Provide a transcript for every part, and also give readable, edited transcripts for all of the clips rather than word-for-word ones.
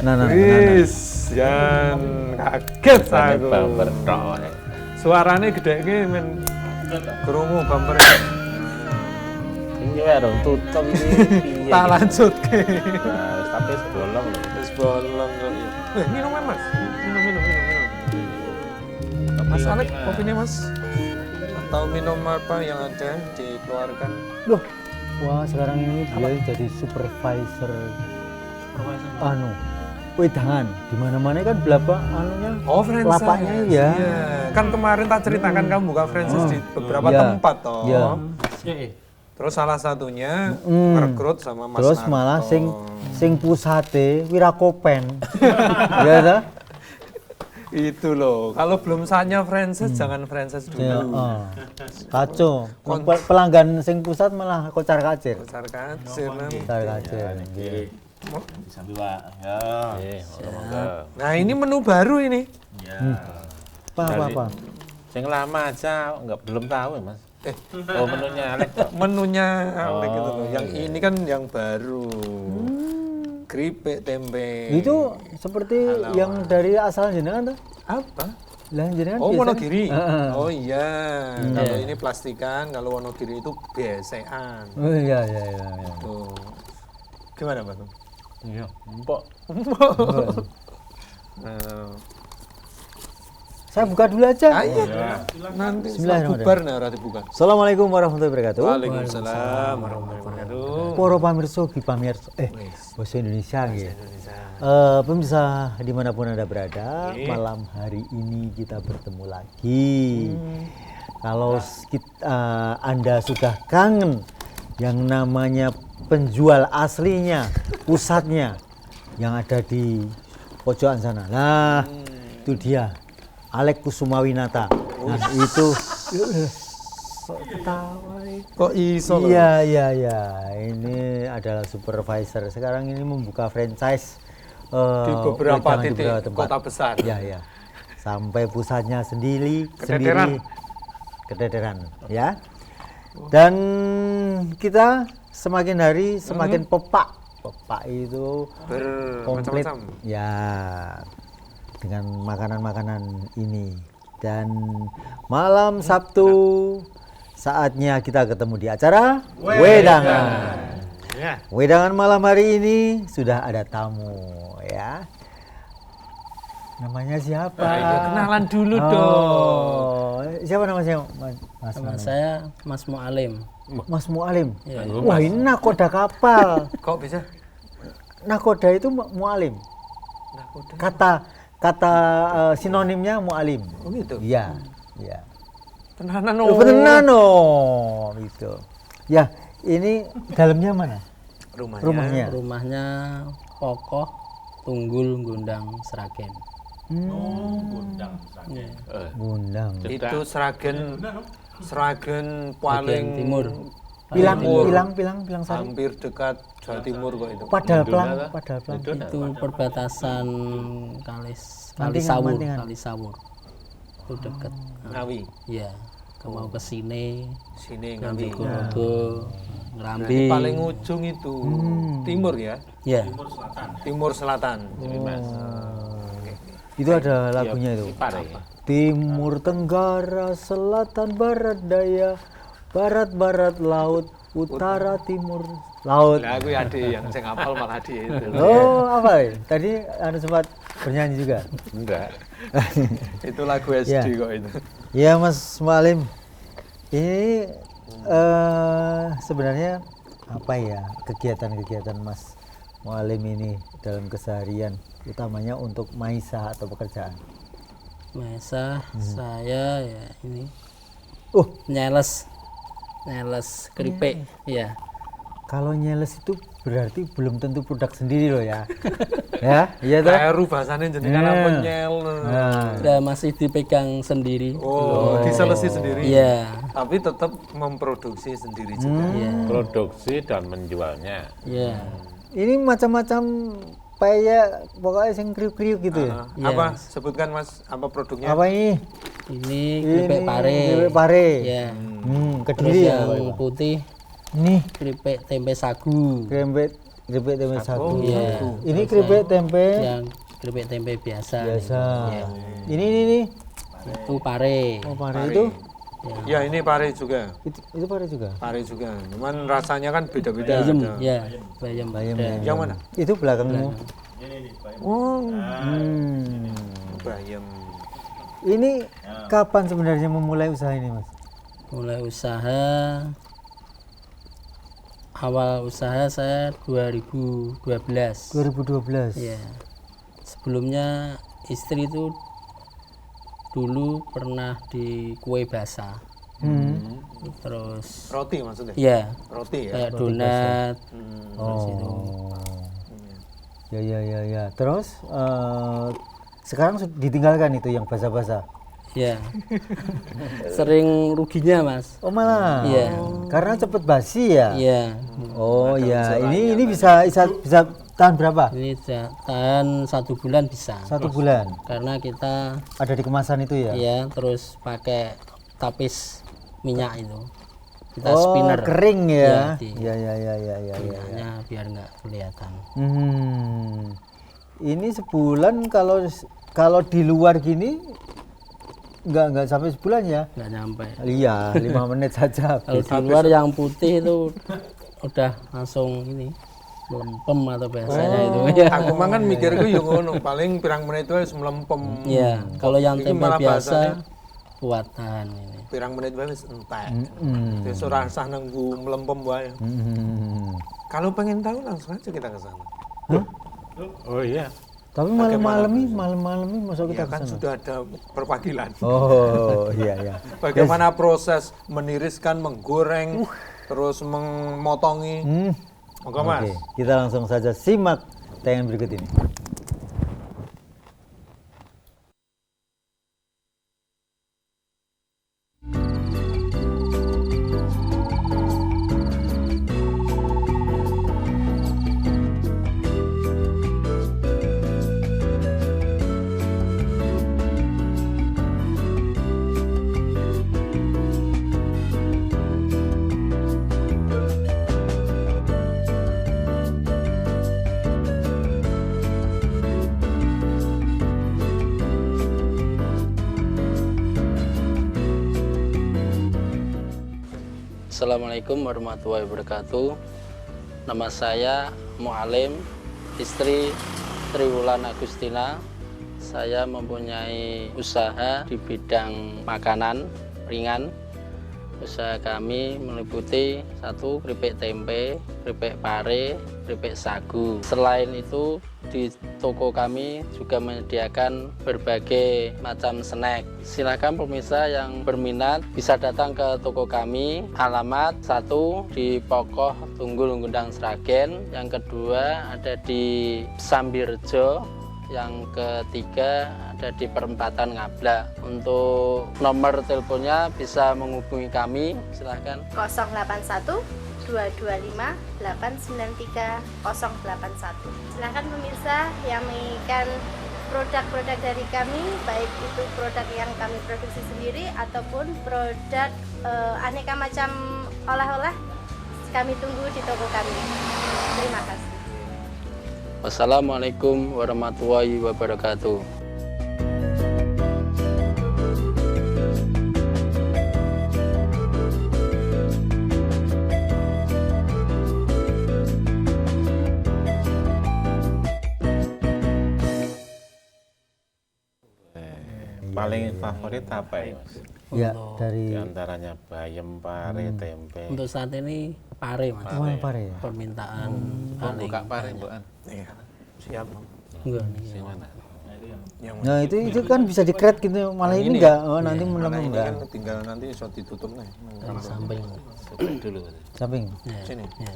Wis, jan kaget aku. Bumper tok. Suarane gedhe men krungu bumper. Ini dong tutup ini piye. Tak lanjutke. Nah, tapi sebolong lho. Wis bolong kok. Minum Mas. Minum. Mas Alek, kopinya Mas. Atau minum apa yang ada dikeluarkan? Loh, wah sekarang ini dia jadi supervisor wedangan. Di mana-mana kan belapa anunya. Oh, franchise. Lapaknya ya. Iya. Kan kemarin tak ceritakan kamu buka franchise di beberapa tempat toh. Iya. Terus salah satunya rekrut sama Mas Terus Narto. malah sing pusate Wirakopen. Iya ta? Itu loh. Kalau belum saatnya franchise jangan franchise dulu. Ya, kacau. Pelanggan sing pusat malah kocar-kacir. Besar kacir nanti. Kocar-kacir. Sambil Pak. Ya. Nah, ini menu baru ini. Ya. Apa? Yang lama aja belum tahu ya Mas. Oh menunya Alek. Menunya Alek itu loh. Yang ini kan yang baru. Keripik tempe. Itu seperti yang dari asal jenengan tuh. Apa? Lah jenengan Oh, biasanya- Wonogiri. Heeh. Oh iya. Kalau ini plastikan, kalau Wonogiri itu besean. Oh iya. Tuh. Gimana, Mas? Iya, empok. Nah, Saya buka dulu aja. ayo. Nanti Bismillahirrahmanirrahim. bubar nah ora dibuka. Assalamualaikum warahmatullahi wabarakatuh. Waalaikumsalam warahmatullahi wabarakatuh. Para pamirsa bahasa Indonesia nggih. Pemirsa dimanapun Anda berada, malam hari ini kita bertemu lagi. Kalau Anda sudah kangen yang namanya penjual aslinya, pusatnya yang ada di pojokan sana. Nah, itu dia. Alek Kusumawinata. Nah, itu Kok iso loh? Iya. Ini adalah supervisor. Sekarang ini membuka franchise Di beberapa wedangan titik tempat. kota besar. Iya. Sampai pusatnya sendiri, Keteteran. Keteteran, ya. Dan kita semakin hari semakin pepak. Pepak itu komplit. Bermacam-macam. Ya. Dengan makanan-makanan ini. Dan malam Sabtu saatnya kita ketemu di acara Wedangan. Ya. Wedangan malam hari ini sudah ada tamu ya. Namanya siapa? Ya, kenalan dulu dong. Siapa namanya? Mas Nama saya Mas Mualim. Mas Mualim. Ya. Wah, ini nakoda kapal. Kok bisa? Nakoda itu Mualim. Nakoda. Kata sinonimnya Mualim. Oh gitu. Iya. Tenanan Oh, beneran oh, gitu. Ya, ini dalamnya mana? Rumahnya. Rumahnya Kokoh Tunggul Gundang Sragen. Ya. Gundang. Itu Sragen paling timur. Pilang sari. hampir dekat Jawa Timur kok itu. Padahal pelang. Itu perbatasan Mantingan. Kali Sawur. Itu dekat. Ngawi. Ya, mau ke sini, Sini nanti Ngawi. Kunogo, Berarti Ngrambi. paling ujung itu timur ya, Ya, Timur Selatan. Itu ada lagunya itu. Timur Tenggara, Selatan, Barat, Daya, Barat, Laut, Utara, Timur, Laut. Lah aku ada yang saya ngapal malah dia itu. Oh, apa ya? Tadi Anda sempat bernyanyi juga? Enggak. Itu lagu SD Ya. kok itu. Iya, Mas Mualim. Ini sebenarnya apa ya kegiatan-kegiatan Mas Mualim ini dalam keseharian, utamanya untuk Maisa atau pekerjaan? Maisa, saya ya ini Oh, nyeles keripik. Ya, kalau nyeles itu berarti belum tentu produk sendiri loh ya. Ya, iya toh? Baru bahasanya jenengan apa nyel. Nah, udah masih dipegang sendiri. Oh, diselesi sendiri. Iya, Tapi tetap memproduksi sendiri juga. Produksi dan menjualnya. iya. ini macam-macam kayak pokoknya sing kriuk-kriuk gitu ya. Iya. Apa? Sebutkan Mas, apa produknya? Apa ini? Ini keripik pare. Keripik pare. Ya. Kediri Terus ya. yang putih Ini keripik tempe sagu. kerempet keripik tempe sagu. Iya. Ini keripik tempe Yang keripik tempe biasa. biasa. Iya. Ini. Itu pare. Oh, pare itu. Ya ini pare juga. Itu pare juga. Pare juga. Cuman rasanya kan beda-beda. Bayam, ada. ya. Bayam. Bayam. ada. Yang mana? Itu belakangmu. Oh, Hmm. bayam. Ini kapan sebenarnya memulai usaha ini, Mas? Mulai usaha, awal usaha saya 2012. 2012. Ya. Sebelumnya istri itu dulu pernah di kue basah. Terus Roti maksudnya? ya Roti ya? kayak donat. Terus itu. Oh. Ya. Terus sekarang ditinggalkan itu yang basah-basah. Ya. Sering ruginya, Mas. Oh malah. Iya. Karena cepet basi ya. Iya. Oh ya, ini bisa tahan berapa? Ini tahan 1 bulan bisa. 1 bulan. Karena kita Ada di kemasan itu ya. ya terus pakai tapis minyak itu. Kita Oh, spinner. kering ya. Iya, Ya. minyaknya biar nggak kelihatan. Ini sebulan kalau di luar gini nggak sampai sebulan ya. Nggak nyampe. Iya, 5 menit saja. Kalau di luar yang putih itu udah langsung ini melempem atau biasanya itu ya. Aku mah kan mikirku yo ngono, paling pirang menit itu wis melempem. Iya, kalau yang Iki tempe malah biasa bahasanya kuat tahan ini. pirang menit wae wis entek. Wis ora usah nunggu melempem wae. Kalau pengen tahu langsung aja kita ke sana. Oh iya. Tapi malam-malam ini masuk kita Ya kan ke sana. sudah ada perwakilan. Oh, iya. Bagaimana proses meniriskan, menggoreng, terus memotongi. Moga Mas. Oke, kita langsung saja simak tayangan berikut ini. Assalamualaikum warahmatullahi wabarakatuh. Nama saya Mu'alim, istri Triwulan Agustina. Saya mempunyai usaha di bidang makanan ringan. Usaha kami meliputi 1 keripik tempe, keripik pare, keripik sagu. Selain itu, di toko kami juga menyediakan berbagai macam snack. Silakan pemirsa yang berminat bisa datang ke toko kami. Alamat 1 di Pokoh Tunggul Gundang Sragen, yang kedua ada di Sambirjo, yang ketiga ada di Perempatan Ngablak. Untuk nomor teleponnya bisa menghubungi kami, silakan. 081 225 893 081. Silakan pemirsa yang menginginkan produk-produk dari kami, baik itu produk yang kami produksi sendiri ataupun produk aneka macam olah-olah, kami tunggu di toko kami. Terima kasih. Wassalamualaikum warahmatullahi wabarakatuh. Paling favorit apa ya, Mas? Ya, Untuk- dari Di antaranya bayam, pare, tempe. Untuk saat ini pare, Mas. pare ya. Permintaan paling Buka pare, banyak. Bukan? Iya. Siap. Enggak nih. Gimana? Yang Nah, itu kan bisa dikret gitu. Malah ini ini enggak. Oh, nanti mana melempem ini enggak. kan tinggal nanti bisa ditutup nih. Dari samping. Dulu. Samping. Ya. Sini. Ya.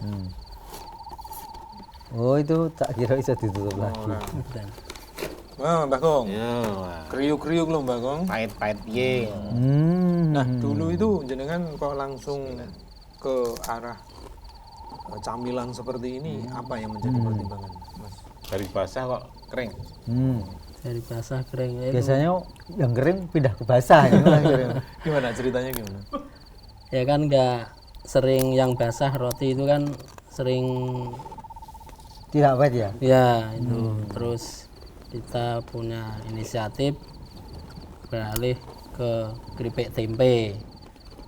Oh, itu tak kira bisa ditutup lagi. Dan Wah, Mbak Gong. Yo, wah. Kriuk-kriuk loh Mbak Gong. Pahit-pahit ye. Nah, dulu itu jenengan kok langsung ke arah camilan seperti ini, apa yang menjadi pertimbangan, Mas? Dari basah kok kering. dari basah kering itu. Biasanya yang kering pindah ke basah gimana kering? Gimana ceritanya gimana? Ya kan nggak sering yang basah, roti itu kan sering Tidak pahit ya? Ya itu. Terus kita punya inisiatif beralih ke keripik tempe.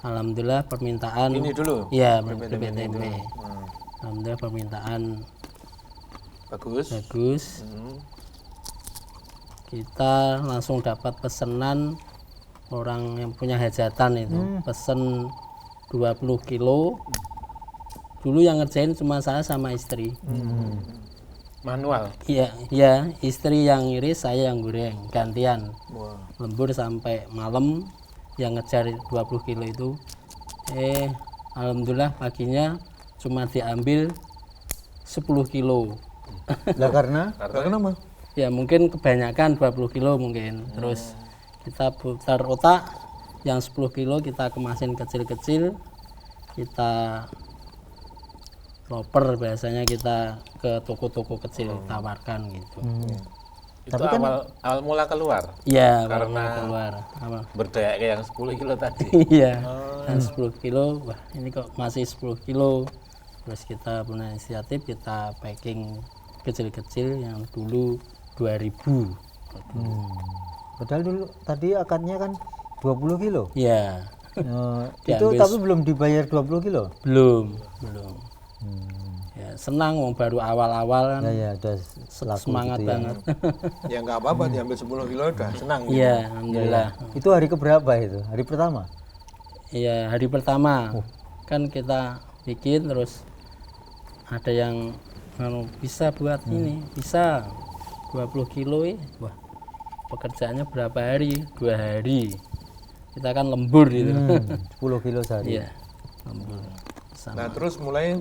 Alhamdulillah permintaan. Ini dulu. Iya, Keripik keripik tempe tempe. dulu. Hmm. Alhamdulillah permintaan Bagus. bagus. Kita langsung dapat pesanan orang yang punya hajatan itu. Pesen 20 kilo. Dulu yang ngerjain cuma saya sama istri. Manual. Iya, iya, istri yang iris, saya yang goreng, gantian. Wah. Lembur sampai malam, yang ngejar 20 kilo itu. Alhamdulillah paginya cuma diambil 10 kilo. Lah karena Kenapa? Ya mungkin kebanyakan 20 kilo mungkin. Terus kita putar otak, yang 10 kilo kita kemasin kecil-kecil, kita loper, biasanya kita ke toko-toko kecil tawarkan gitu. Itu awal mula keluar. Iya, Karena karena keluar. Apa? Berdaya kayak yang 10 kilo tadi. Iya, dan 10 kilo, wah ini kok masih 10 kilo. Terus kita punya inisiatif, kita packing kecil-kecil yang dulu 2000. padahal dulu tadi akadnya kan 20 kilo. Iya, Itu tapi belum dibayar 20 kilo. belum. Ya, senang wong baru awal-awal kan. Ya ya udah laku Semangat gitu ya. banget. Ya nggak apa-apa diambil 10 kilo udah senang. gitu. Iya, alhamdulillah. Itu hari keberapa itu? Hari pertama? Iya, hari pertama kan kita bikin, terus ada yang bisa buat ini, bisa 20 kilo ya. Wah, pekerjaannya berapa hari? 2 hari. Kita kan lembur gitu. 10 kilo sehari. Iya, lembur. Nah Sama. terus mulai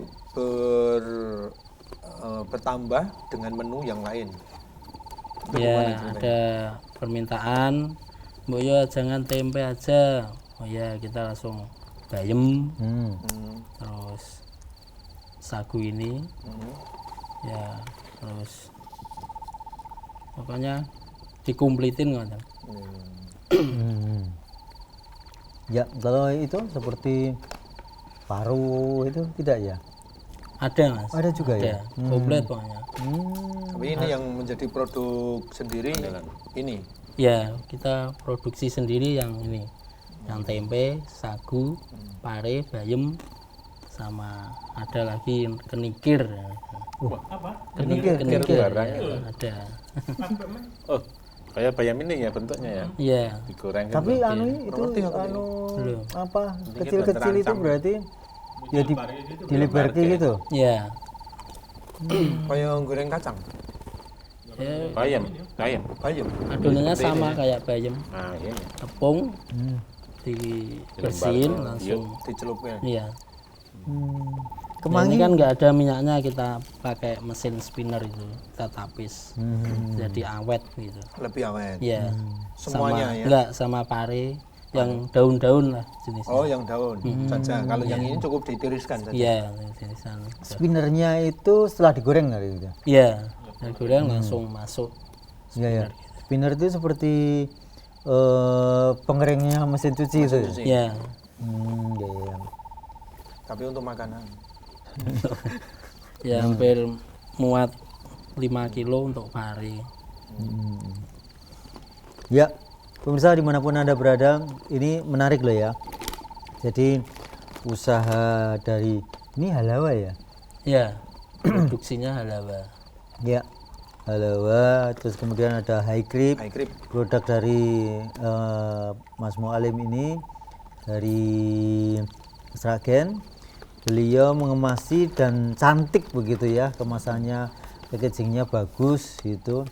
bertambah dengan menu yang lain. Ya, ada permintaan, Mbok yo jangan tempe aja. Oh ya, kita langsung bayam, terus sagu ini, ya, terus pokoknya dikumplitin ngoten. Ya kalau itu seperti paru itu tidak ya? Ada mas. Ada juga ya? Ada, komplit pokoknya. Tapi ini yang menjadi produk sendiri ini. Ya, kita produksi sendiri yang ini, yang tempe, sagu, pare, bayam, sama ada lagi yang kenikir. Kenikir, Kenikir, barangnya. ya, ada. Oh, kayak bayam ini ya bentuknya ya. Iya, Digoreng gitu. Tapi anu itu anu Belum. apa kecil-kecil itu berarti ya dilebarkan gitu. iya. Kayak goreng kacang. Ya, Bayam. Bayam. adonannya sama kayak bayam, Nah, iya. tepung, dibersihin langsung. Dicelupnya. Iya. Kemangi Ini kan nggak ada minyaknya, kita pakai mesin spinner itu, kita tapis, jadi awet gitu. Lebih awet. Iya. Semuanya ya? Enggak, sama pare, yang daun-daun lah jenisnya. Oh yang daun saja. Kalau yang ini cukup ditiriskan saja. Iya, jenisan. spinnernya itu setelah digoreng kali gitu. Iya, dan goreng langsung masuk. Iya ya. Spinner itu seperti pengeringnya mesin cuci itu. Ya? Iya. Ya, ya. Tapi untuk makanan. Ya hampir muat 5 kilo untuk pare. Ya, pemirsa dimanapun Anda berada, ini menarik loh ya. Jadi usaha dari ini halawa ya. Ya, produksinya halawa. Ya, halawa. Terus kemudian ada high creep. High creep. Produk dari Mas Mualim ini dari Sragen. Beliau mengemasi dan cantik begitu ya, kemasannya, packagingnya bagus gitu.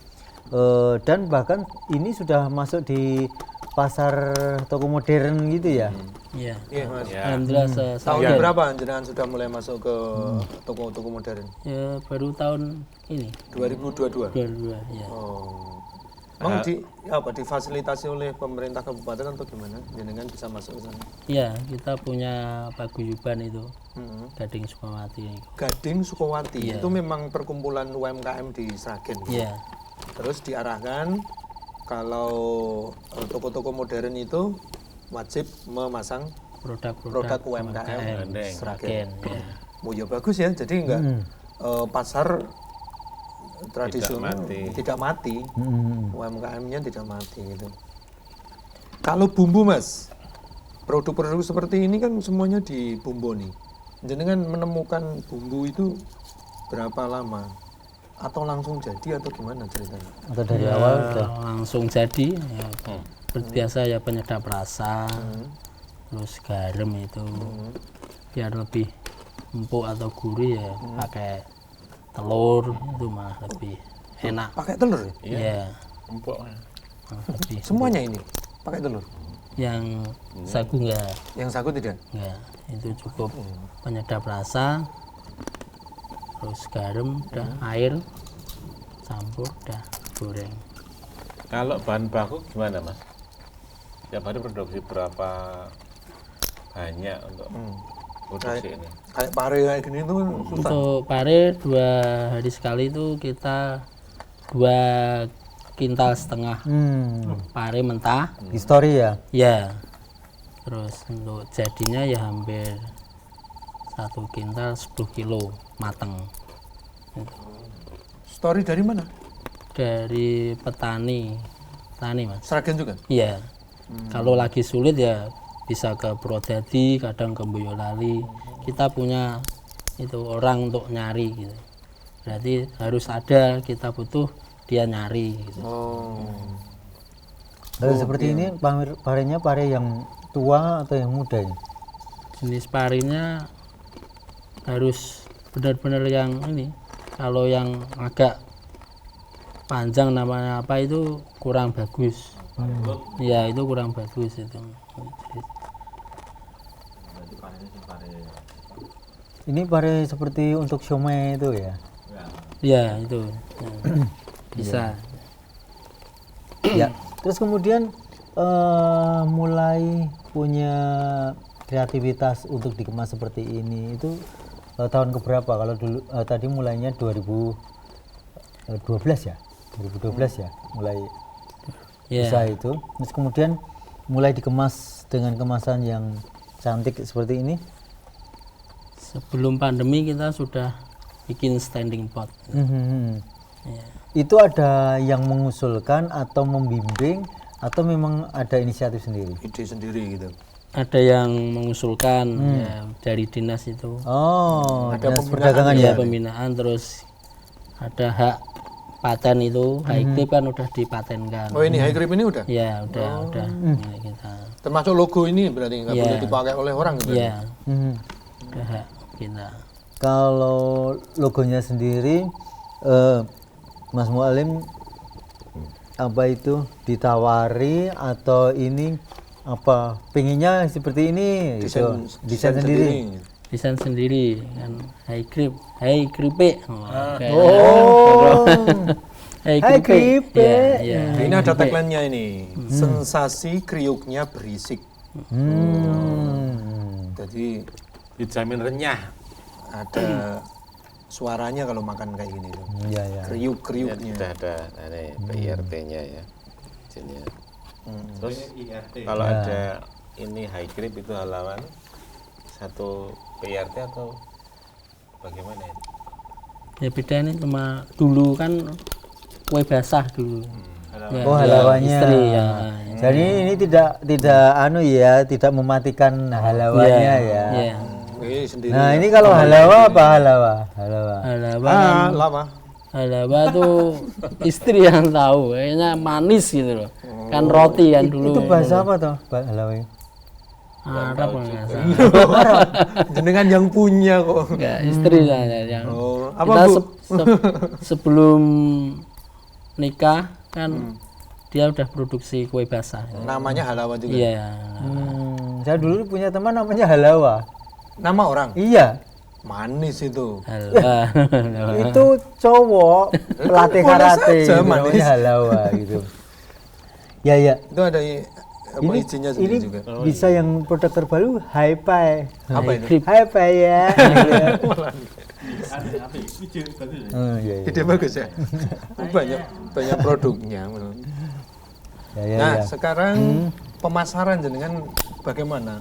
Dan bahkan ini sudah masuk di pasar toko modern gitu ya. Iya. Iya mas. Alhamdulillah Tahun berapa jenengan sudah mulai masuk ke toko-toko modern? ya baru tahun ini 2022. 22 ya. Oh. Emang difasilitasi oleh pemerintah kabupaten atau gimana? Jenengan bisa masuk ke sana? Iya, kita punya paguyuban itu, Mm-hmm. Gading Sukmawati. Gading Sukowati itu memang perkumpulan UMKM di Sragen. Iya. Terus diarahkan kalau toko-toko modern itu wajib memasang Produk-produk produk UMKM Sragen. Sragen. Ya. Oh ya bagus ya, jadi enggak pasar tradisional mati. tidak mati. Hmm. UMKM-nya tidak mati gitu. Kalau bumbu Mas, produk-produk seperti ini kan semuanya dibumboni. Jenengan menemukan bumbu itu berapa lama? Atau langsung jadi atau gimana ceritanya? Atau dari Ya, awal udah. langsung jadi ya, seperti biasa ya penyedap rasa, terus garam itu biar lebih empuk atau gurih ya pakai telur itu malah lebih enak. Pakai telur ya? Ya, Empuk. malah lebih. Semuanya ini pakai telur. Yang sagu enggak, Yang sagu tidak? itu cukup penyedap rasa, terus garam, udah air, campur, udah goreng. Kalau bahan baku gimana Mas? Tiap hari produksi berapa banyak untuk produksi ini? Kayak pare kayak gini itu kan susah. Untuk pare 2 hari sekali itu kita 2,5 kintal pare mentah. Histori ya. Ya. Terus untuk jadinya ya hampir 1 kintal 10 kilo mateng. Story dari mana? Dari petani Mas. Sragen juga? Iya. Kalau lagi sulit ya bisa ke Purwodadi, kadang ke Boyolali. Kita punya itu orang untuk nyari gitu. Berarti harus ada, kita butuh, dia nyari gitu. Lalu seperti ini parenya pare yang tua atau yang muda ini? Jenis parinya harus benar-benar yang ini. Kalau yang agak panjang namanya apa itu kurang bagus. Ya itu kurang bagus itu. Ini pare seperti untuk siomay itu ya? Ya itu ya. Bisa. Ya. Terus kemudian mulai punya kreativitas untuk dikemas seperti ini itu tahun keberapa? Kalau dulu tadi mulainya 2012 ya? 2012 ya mulai Ya. usaha itu. Terus kemudian mulai dikemas dengan kemasan yang cantik seperti ini. Sebelum pandemi kita sudah bikin standing pot. Ya. Itu ada yang mengusulkan atau membimbing atau memang ada inisiatif sendiri? Ide sendiri gitu. Ada yang mengusulkan ya, dari dinas itu. Oh, Ada dinas pembinaan perdagangan Ya, ya? pembinaan, terus ada hak paten itu, high clip kan udah dipatenkan. Oh ini high grip ini udah? Ya udah milik kita. Termasuk logo ini berarti nggak Iya. boleh dipakai oleh orang gitu? Ya Mhm. udah hak kita. Kalau logonya sendiri, Mas Mualim apa itu ditawari atau ini apa pengennya seperti ini gitu. Desain sendiri. Desain sendiri kan high grip kayak Oh, high High grip. grip. Ya, Nah, ini ada tagline-nya ini. Sensasi kriuknya berisik. Jadi Dijamin renyah. ada suaranya kalau makan kayak gini tuh. ya ya. Kriuk-kriuknya. Sudah ada PIRT-nya ya. Izinnya. Terus kalau ada ini high grip itu halaman satu PIRT atau bagaimana itu? Ya beda ini cuma dulu kan kue basah dulu. Ya, Oh, ya, halawannya. istri ya. Jadi ini tidak mematikan halawannya ya. Ya. Sendiri. Nah, ini kalau halawa apa halawa? Halawa. Halawa kan, lama. halawa tuh istri yang tahu, kayaknya manis gitu loh. Kan roti kan dulu. Itu bahasa apa toh? Halawa ini? Arab kalau nggak salah. Jenengan yang punya kok. Enggak, istri saya yang. Oh, apa Kita Bu? sebelum nikah kan dia udah produksi kue basah. Namanya halawa juga. Iya. Saya dulu punya teman namanya halawa. Nama orang? Iya. Manis itu. Halwa. Itu cowok pelatih Boleh karate saja, gitu, manis. namanya halawa gitu. Ya ya. Itu ada apa izinnya Ini sendiri juga. bisa yang produk terbaru Hi-Fi. Apa itu? Hi-Fi ya. Iya, iya. Ide bagus ya. banyak banyak produknya. Ya, ya, Nah, ya. sekarang pemasaran jenengan bagaimana?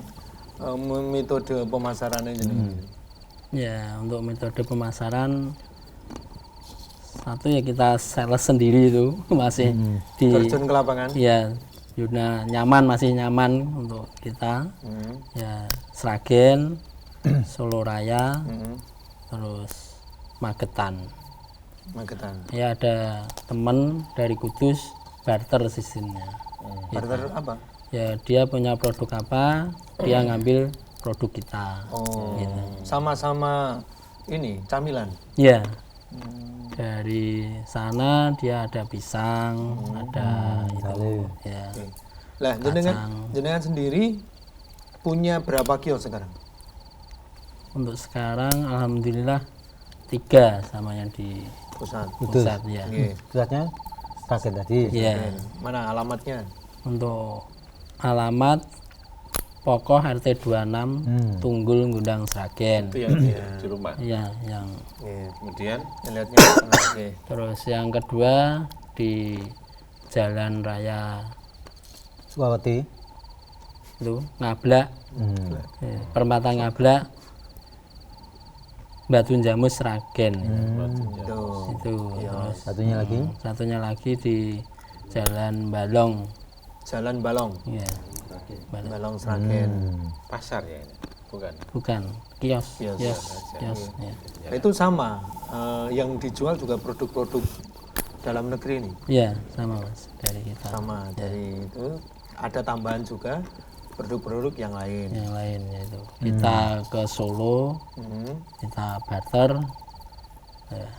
Metode pemasarannya jenengan. Ya, untuk metode pemasaran satu ya kita sales sendiri itu masih di Terjun ke lapangan. ya Yuna nyaman, masih nyaman untuk kita. Ya Sragen, Solo Raya, terus Magetan. Ya ada teman dari Kudus barter sistemnya. Barter apa? Ya dia punya produk apa, dia ngambil produk kita. Oh, sama-sama ini camilan. Ya dari sana dia ada pisang, ada itu. Ya. Lah, jenengan sendiri punya berapa kios sekarang? Untuk sekarang alhamdulillah 3 sama yang di Pusat. pusat ya. Pusatnya Sragen tadi. Ya. Mana alamatnya? Untuk alamat Pokok RT 26 Tunggul Gundang Sragen. Itu yang di rumah. Ya, yang Kemudian Lihatnya oke. terus yang kedua di Jalan Raya Sukawati. itu Ngablak, perempatan Ngablak, Batu Jamus Sragen. Itu terus Satunya lagi di Jalan Balong. Jalan Balong. Ya, Balong Sragen. pasar ya ini? bukan kios. Kios. Ya. Itu sama yang dijual juga produk-produk dalam negeri ini. Ya, sama Mas dari kita. Sama dari itu ada tambahan juga produk-produk yang lain. Yang lain yaitu kita ke Solo, kita barter. Ya.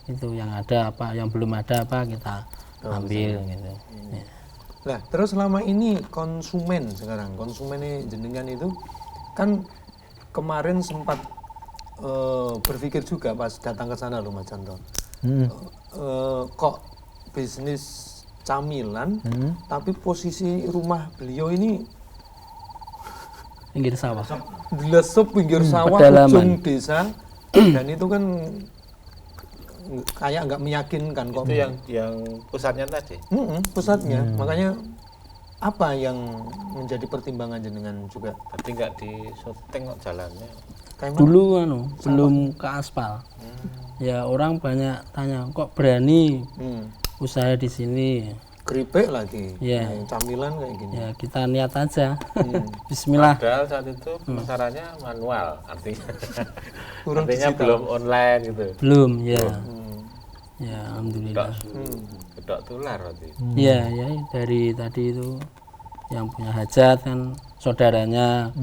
Itu yang ada apa, yang belum ada apa kita ambil gitu. Ya. Nah, terus selama ini konsumennya jenengan itu kan kemarin sempat berpikir juga pas datang ke sana loh Mas Janto. Kok bisnis camilan tapi posisi rumah beliau ini Pinggir sawah. dilesep pinggir sawah pedalaman. ujung desa dan itu kan kayak nggak meyakinkan kok. Itu yang pusatnya tadi. Pusatnya. Makanya apa yang menjadi pertimbangan jenengan juga? Tapi nggak di syuting kok jalannya. Kayak Dulu belum ke aspal. Ya orang banyak tanya kok berani usaha di sini. keripik lagi, Ya. camilan kayak gini. Ya kita niat aja. Bismillah. Padahal saat itu pemasarannya manual, artinya Kurang artinya digital. belum online gitu. Belum ya. Ya alhamdulillah. Kedok tular waktu itu. Ya dari tadi itu yang punya hajat kan saudaranya.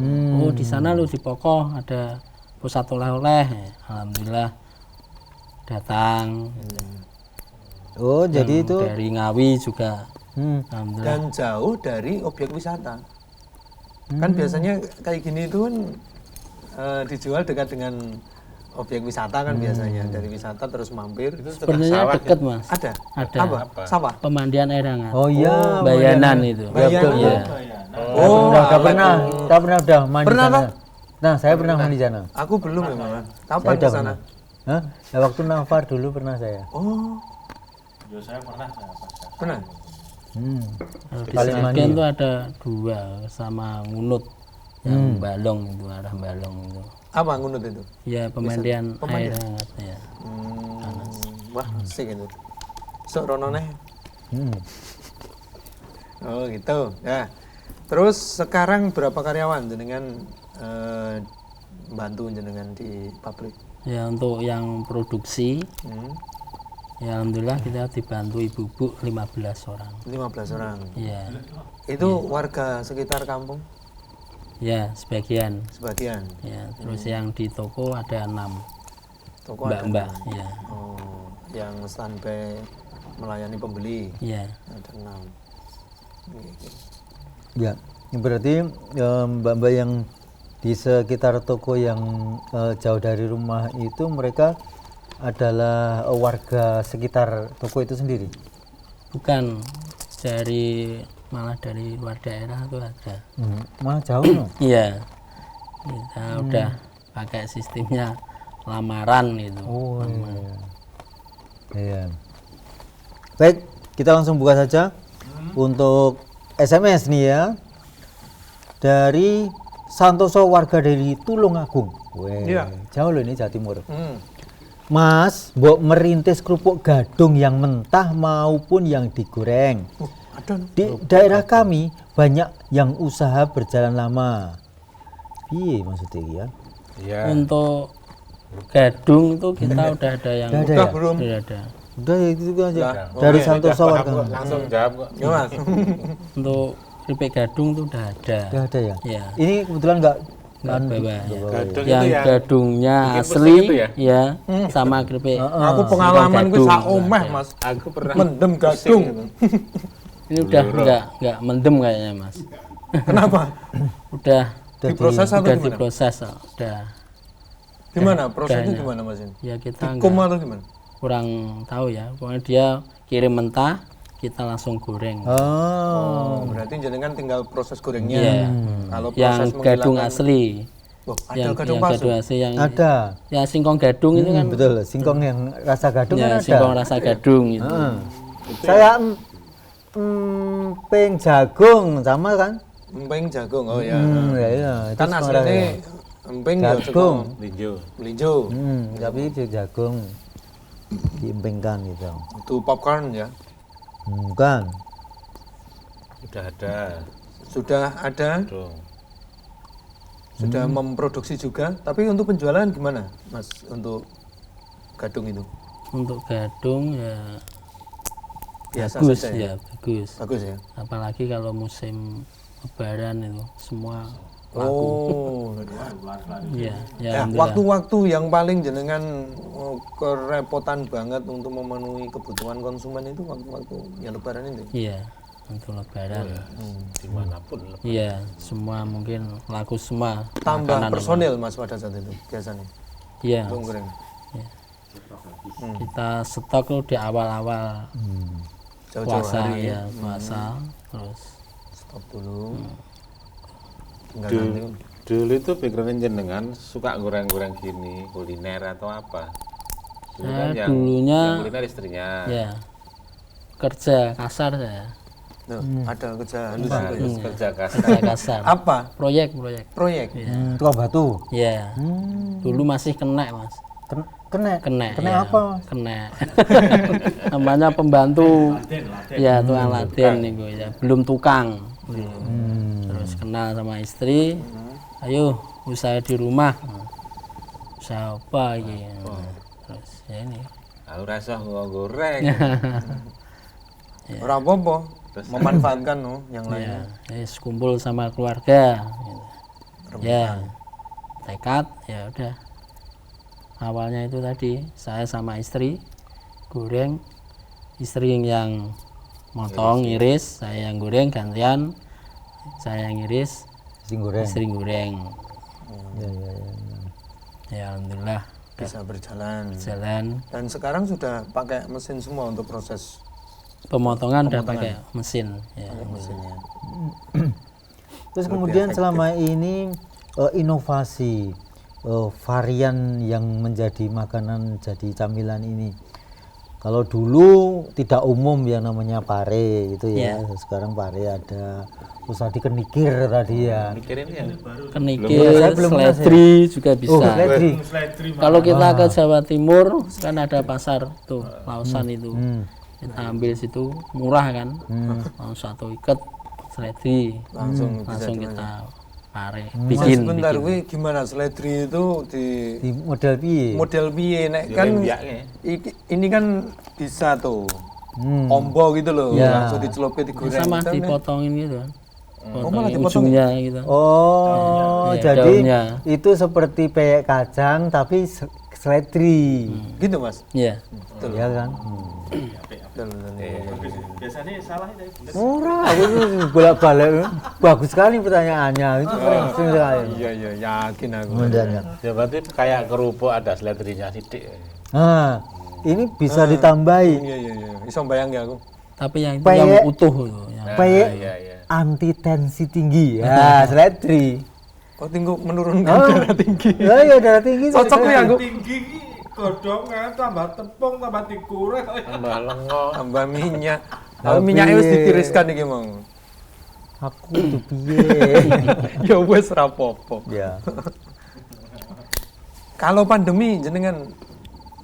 Oh di sana lu di Pokok ada pusat oleh-oleh. Alhamdulillah datang. Oh, jadi itu Dari Ngawi juga. Alhamdulillah. Dan jauh dari objek wisata. Kan biasanya kayak gini itu kan dijual dekat dengan objek wisata kan biasanya, dari wisata terus mampir. Sebenarnya deket Mas. Ada. Ada. Apa? Sawah. Pemandian air hangat. Oh iya, Bayanan itu. Bayanan. Iya. udah pernah mandi Pernah, sana. Pak? Nah, saya pernah mandi sana. Aku belum ya malah. Saya Kapan udah ke sana? pernah. Hah? Ya, waktu Nafar dulu pernah saya. Oh, Yo saya pernah saya pas. pernah. Kalau di Paling mandi. Sragen itu ada 2 sama Ngunut yang Balong itu, arah Balong itu. Apa ngunut itu? Ya pemandian air hangat ya. Wah, asik itu. Sok rono neh. Oh, gitu. Ya. Terus sekarang berapa karyawan jenengan bantu jenengan di pabrik? Ya untuk yang produksi ya alhamdulillah kita dibantu ibu-ibu 15 orang. 15 orang. Ya. Itu warga sekitar kampung Ya sebagian. sebagian. Ya terus yang di toko ada 6 Toko ada mbak-mbak. enam. Ya. Oh, yang standby melayani pembeli Ya. ada 6. Ya, berarti mbak-mbak yang di sekitar toko yang jauh dari rumah itu mereka adalah warga sekitar toko itu sendiri. Bukan malah dari luar daerah tuh ada. Malah jauh loh. Iya. Kita udah pakai sistemnya lamaran gitu. Oh iya. Iya. Baik, kita langsung buka saja untuk SMS nih ya. Dari Santoso warga dari Tulungagung. Weh, Iya. jauh loh ini Jawa Timur. Mas, mbok merintis kerupuk gadung yang mentah maupun yang digoreng. Ada no? Di daerah kami banyak yang usaha berjalan lama. Iya maksudnya ya? Ya. Untuk gadung itu kita udah ada yang Udah ada Udah ya? belum? udah ada. Udah ya itu aja. Lah, Dari Oke, Santoso udah warga. paham kok, langsung jawab kok. Ya mas. Untuk keripik gadung itu udah ada. Udah ada ya? Ya. Ini kebetulan nggak Nggak bawa, ya. Gadung Yang itu yang gadungnya bikin asli pusing itu ya? sama keripik. Aku pengalaman gue gadung. sak omeh mas. Aku pernah Mendem gadung. Ini udah nggak mendem kayaknya mas. Kenapa? Udah Diproses atau udah gimana? diproses, udah. Gimana? Prosesnya Udahnya. gimana mas ini? Ya kita Dikum nggak atau gimana? kurang tahu ya. Pokoknya dia kirim mentah, kita langsung goreng. Oh. Oh, berarti jenengan tinggal proses gorengnya. Iya. Kalau Yang proses gadung menghilangkan- asli. Oh, ada Yang gadung gadung palsu. asli yang Ada. ya singkong gadung itu kan. Betul, singkong yang rasa gadung Ya, kan ada. singkong rasa gadung itu. Heeh. Saya emping jagung sama kan? Emping jagung. Oh ya. Ya, iya. Itu Kan semua aslinya rasa. emping ya Jagung. Linjo. melinjo. Tapi itu jagung diempingkan gitu. Itu popcorn ya. Bukan. Udah ada. Sudah ada, Dong. sudah memproduksi juga. Tapi untuk penjualan gimana, Mas? Untuk gadung itu Untuk gadung ya biasa bagus saja ya, bagus. Bagus ya. Apalagi kalau musim lebaran itu semua Oh. ya, ya Ya, alhamdulillah. waktu-waktu yang paling jenengan kerepotan banget untuk memenuhi kebutuhan konsumen itu waktu-waktu yang lebaran itu. Iya, untuk lebaran. Dimanapun. Iya, semua mungkin laku semua. Tambah makanan personil Mas pada saat itu biasanya. itu. Iya, Untuk goreng. kita stok tuh di awal-awal Jauh-jauh puasa hari ya, puasa terus stop dulu. Tinggal Dulu, nanti. dulu itu pikiran jenengan suka goreng-goreng gini, kuliner atau apa? Dulu kan Saya dulunya yang kuliner istrinya. ya kerja kasar saya. Loh, ada kerja halus Nah, juga ya. terus kerja kasar. Kerja kasar. Apa? Proyek. Proyek. Tukang batu. Ya. Dulu masih kena, Mas. Kena. Kena. Kena ya. apa? Kena. Namanya pembantu. Ya, tukang Laden nih ya. Belum tukang. Terus kenal sama istri. Ayo, usaha di rumah. Usaha apa gitu. Terus ya ini. Aku rasa goreng. Ora apa-apa. Memanfaatkan no, yang lainnya. Ya, kumpul sama keluarga. Gitu. Ya, tekad ya udah. Awalnya itu tadi saya sama istri goreng, istri yang motong iris, saya yang goreng gantian, saya yang iris, Sing goreng. istri goreng. Ya. Ya alhamdulillah Bisa berjalan. jalan. Dan sekarang sudah pakai mesin semua untuk proses Pemotongan udah pakai mesin. Ya. mesinnya. Terus kemudian selama ini inovasi varian yang menjadi makanan jadi camilan ini. Kalau dulu tidak umum yang namanya pare itu ya. Sekarang pare ada. Terus tadi kenikir tadi ya. Mikirin yang Kenikir, Saya belum pernah, seledri juga bisa. Oh, seledri. Kalau kita ke Jawa Timur kan ada pasar tuh Lausan itu. Kita ambil situ murah kan. Langsung satu ikat seledri. Langsung bisa Langsung dimakan. kita pare Mas, bikin. sebentar wi gimana seledri itu di Di model piye? model piye nek kan biaknya. ini kan bisa tuh ombo gitu loh langsung dicelupin digoreng Sama gitu, Nek. dipotongin gitu kan. malah Potongin dipotong ujungnya gitu. Oh, Iya, jadi daunnya. itu seperti peyek kacang tapi seledri. gitu mas. Iya. Ya kan? Betul, betul, iya. Biasanya salah itu. Murah, itu bolak-balik. Bagus sekali pertanyaannya. Itu sering sekali. Iya iya yakin aku. Kemudian, ya berarti kayak kerupuk ada seledrinya sidik. nah, ini bisa ditambahi Iya iya iya. Iso bayang ya aku. Tapi yang itu Peyek. yang utuh itu. Yang peyek Iya iya. anti tensi tinggi. Ya, seledri. Kok tinggu menurunkan darah tinggi. Ya, ya darah tinggi. Cocok ya aku. Tinggi ki godhongan tambah tepung tambah digoreng. Tambah lengo. Tambah minyak. Kalau minyaknya wis ditiriskan iki mau. Aku tuh piye. Ya wis rapopo. Ya. Kalau pandemi jenengan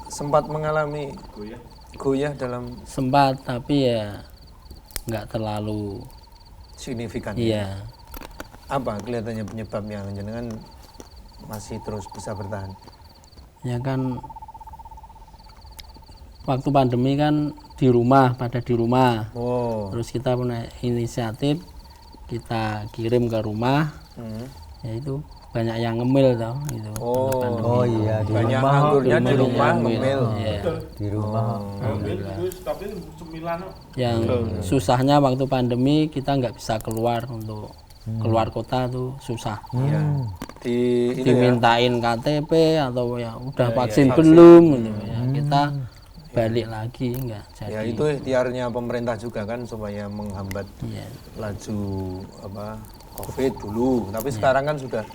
sempat mengalami goyah dalam Sempat, tapi ya nggak terlalu. signifikan. Iya. Apa kelihatannya penyebabnya jenengan masih terus bisa bertahan? Ya kan waktu pandemi kan pada di rumah. Oh. Terus kita punya inisiatif, kita kirim ke rumah, Hmm. yaitu banyak yang ngemil tau gitu. Oh iya, di Banyak rumah. anggurnya di rumah ngemil. ngemil. Iya. Di rumah. Tapi 9 Yang susahnya waktu pandemi kita nggak bisa keluar untuk keluar kota tuh susah. Iya. Di itu ya. Dimintain KTP atau ya udah vaksin belum gitu ya. Kita balik lagi nggak jadi. Ya itu ikhtiarnya pemerintah juga kan supaya menghambat Iya. laju COVID dulu. Tapi sekarang kan sudah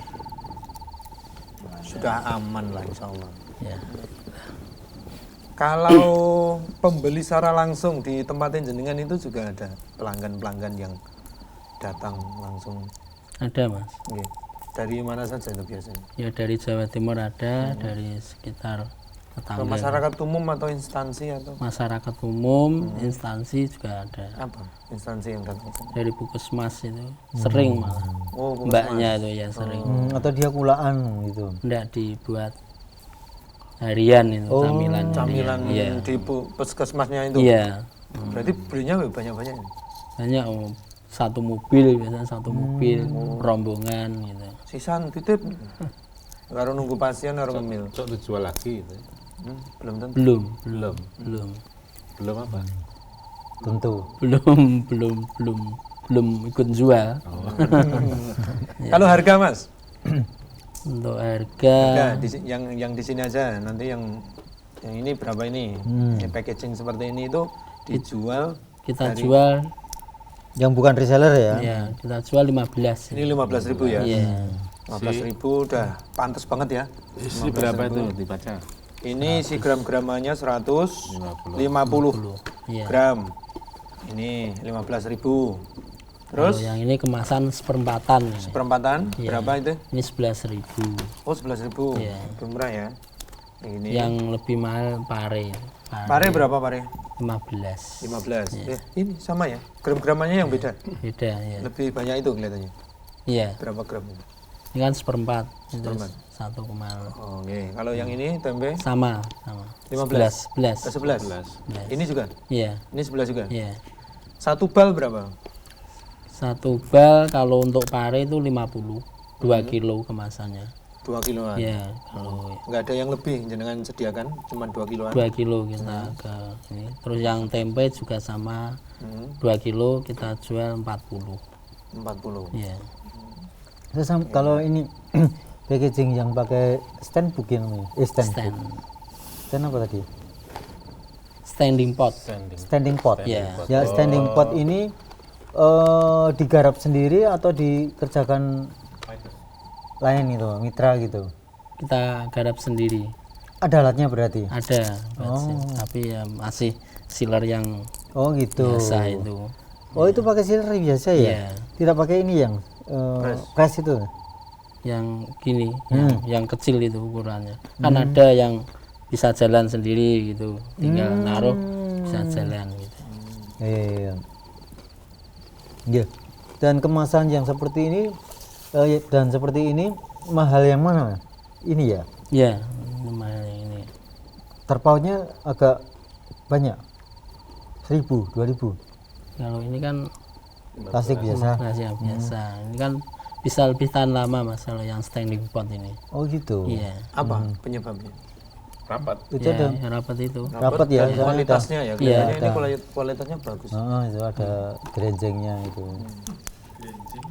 aman lah insya Allah. Ya. Kalau pembeli secara langsung di tempat jenengan itu juga ada pelanggan-pelanggan yang datang langsung. Ada mas. Nggih. Dari mana saja itu biasanya? Ya dari Jawa Timur ada, dari sekitar Ke tetangga. masyarakat umum atau instansi atau Masyarakat umum, instansi juga ada. apa? Instansi yang datang sana? Dari Puskesmas itu sering malah. Oh, Mbaknya itu ya sering. Atau dia kulaan gitu. Enggak dibuat harian itu camilan. camilan Iya. di puskesmasnya itu. Iya. Berarti belinya banyak-banyak. Banyak satu mobil biasanya satu mobil rombongan gitu. Sisan titip. Karo nunggu pasien karo ngemil. Cok dijual lagi gitu. Belum tentu. Belum. Apa? Tentu. belum ikut jual. Kalau harga Mas? Untuk harga Harga yang di sini aja. Nanti yang ini berapa ini? Yang packaging seperti ini itu dijual kita jual Yang bukan reseller ya? ya kita jual 15. ini 15.000 ya? Iya. 15.000 udah pantas banget ya. Isi berapa itu dibaca? Ini si gram-gramannya 150 Iya. gram. Ini 15.000. Terus Kalau yang ini kemasan seperempatan. Ini. perempatan berapa itu? Ini 11.000. Oh 11.000. Iya. Lebih murah ya. Ini Yang lebih mahal pare. pare berapa pare? 15. 15. Ini sama ya. Gram-gramannya yang beda. Beda ya. Lebih banyak itu kelihatannya. Iya. Berapa gram? Ini kan seperempat. Itu 1,5. Oh, oke. Kalau yang ini tempe Sama. 15. 11. 11. Ini juga. Iya. Ini 11 juga. Iya. Satu bal berapa? Satu bal kalau untuk pare itu 50. 2 kilo kemasannya. 2 kiloan. Iya, kalau Nggak ada yang lebih jenengan sediakan, cuma 2 kiloan. 2 kilo kita ke ini. Terus yang tempe juga sama 2 kilo kita jual 40. 40. Iya. Terus kalau ini packaging yang pakai stand bukin namanya? Stand. Stand. Stand apa tadi? Standing pot. Standing pot. Iya. Ya, standing pot ini digarap sendiri atau dikerjakan lain gitu, mitra gitu. Kita garap sendiri. Ada alatnya berarti? Ada, tapi ya masih sealer yang Oh gitu. biasa itu. Oh itu pakai sealer biasa ya? Iya. Tidak pakai ini yang press itu? Yang gini, yang kecil itu ukurannya. Kan ada yang bisa jalan sendiri gitu, tinggal naruh bisa jalan gitu. Iya. Ya. Dan kemasan yang seperti ini dan seperti ini mahal yang mana? Ini ya? Ya, lumayan ini. Terpautnya agak banyak. 1.000, 2.000. Kalau ini kan Plastik biasa. rahasia biasa. Ini kan bisa lebih tahan lama mas kalau yang standing pot ini. Oh gitu. Iya. Apa penyebabnya? Rapat. Itu Ya, ada yang rapat itu. rapat ya. Dan kualitasnya ya, Iya, kelihatannya ini kualitasnya bagus. Itu ada gerenjengnya itu.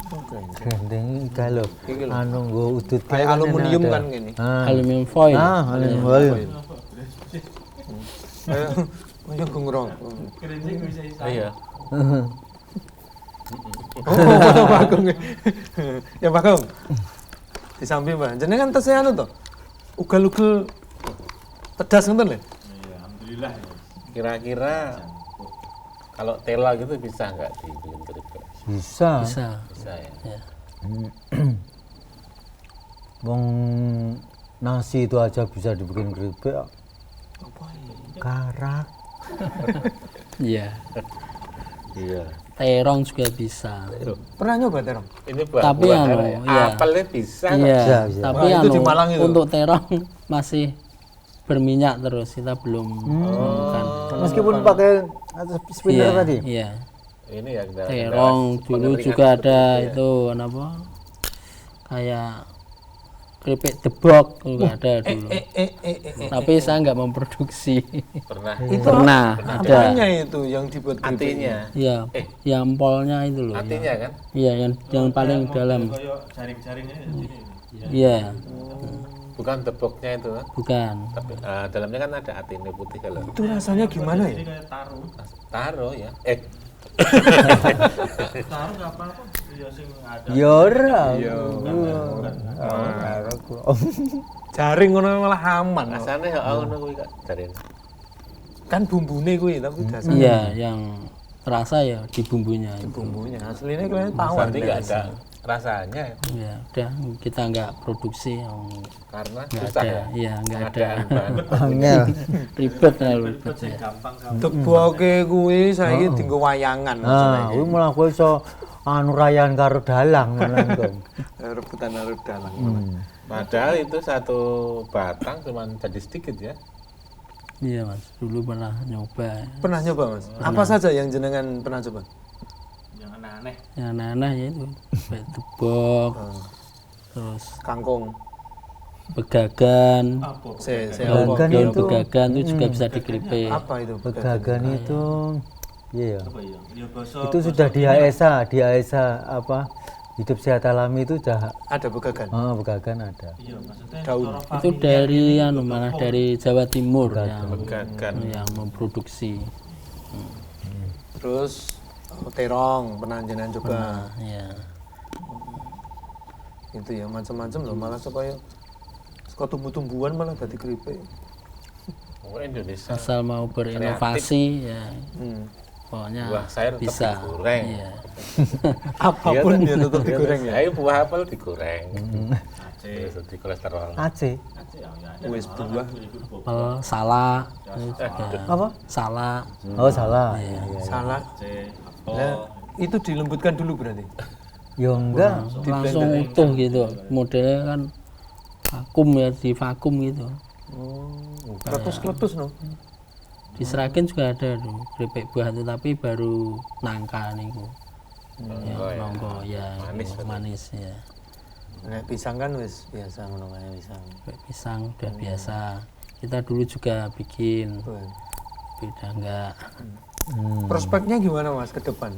Oke. Gerendeng kalau Iki lho. anu nggo udut Kayak aluminium kan gini. Aluminium foil. Aluminium foil. Ayo gungrong. Iya. Oh, Bagong. Ya Bagong. Di samping Mbak. Jenengan tesnya anu to. Ugal-ugal pedas ngoten lho. Kira-kira kalau tela gitu bisa nggak dibikin keripik? Bisa. Bisa. Bisa ya. Ya. Wong nasi itu aja bisa dibikin keripik. merak. Iya. Iya. Terong juga bisa. Pernah nyoba terong? Ini buah Tapi buah anu, ya. iya. Apelnya bisa. Iya. bisa. Tapi Wah, itu anu, di Malang itu. untuk terong masih berminyak terus, kita belum menemukan. Meskipun pakai spinner Iya, tadi. iya. Ini ya kita Terong dulu pengeringan juga seperti ada ya. itu apa? Kayak keripik debok juga ada dulu. Tapi saya nggak memproduksi. Pernah. Pernah ada. Apanya itu yang dibuat keripik? Hatinya. Iya, yang polnya itu loh. Hatinya kan? Iya, yang paling dalam. Kayak jaring-jaringnya ini. Iya, Bukan tepoknya itu kan? bukan. Tapi dalamnya kan ada hatinya putih kalau. Itu rasanya gimana ya? Ini kayak taruh. Taruh ya. Taruh nggak apa-apa. Iya sing ada. Ya ora. Jaring ngono malah aman. Rasanya ya ngono kuwi Kak. Jarene. Kan bumbune kuwi tapi dasar Iya, yang terasa ya di bumbunya. bumbunya. Aslinya kalian tahu Berarti nggak ada rasanya ya. Ya, udah kita nggak produksi yang Karena nggak susah ada. ya. Iya, nggak ada. Pengadaan bahan. Angel. Ribet ya, ribet ya. Gampang Deboke kuwi saiki dienggo wayangan Nah, maksudnya. kuwi malah kowe iso anu rayan karo dalang ngono kok. Rebutan arep dalang. Padahal itu satu batang cuma jadi sedikit ya. Iya mas, dulu pernah nyoba. Pernah nyoba Mas? Apa saja yang jenengan pernah coba? yang aneh-aneh. Yang aneh ya itu, kayak debok, terus Kangkung. begagan. Apa? Begagan Daun itu begagan itu juga bisa dikeripik. Apa itu? begagan itu iya. Apa ya? Ya basa Itu sudah di ASA apa? Hidup sehat alami itu sudah Ada begagan. begagan ada. iya maksudnya Daun. cara Itu dari anu malah dari Jawa Timur Begagan. yang memproduksi. Terus terong pernah jenengan coba. Ya. Itu ya macam-macam loh malah supaya suka tumbuh-tumbuhan malah jadi keripik. Oh, Indonesia. Asal mau berinovasi ya, pokoknya Buah sayur tetap bisa. digoreng. Iya. Apapun ya tetap digoreng ya. Ayo buah apel digoreng. Aceh. Terus di kolesterol. Aceh. Aceh ya. Wis buah. Apel, salak, itu juga. Apa? Salak. Oh, salah. Salah. Aceh. Nah, itu dilembutkan dulu berarti. Ya enggak. Langsung utuh gitu. Modelnya kan vakum ya, di vakum gitu. Kletus-kletus no. Di Seragen juga ada tuh keripik buah itu tapi baru nangka niku. Ya, nongko ya, Manis, itu, manis ya. Nek pisang kan wis biasa ngono kae pisang. Keripik pisang udah biasa. Kita dulu juga bikin, beda enggak. Prospeknya gimana Mas ke depan?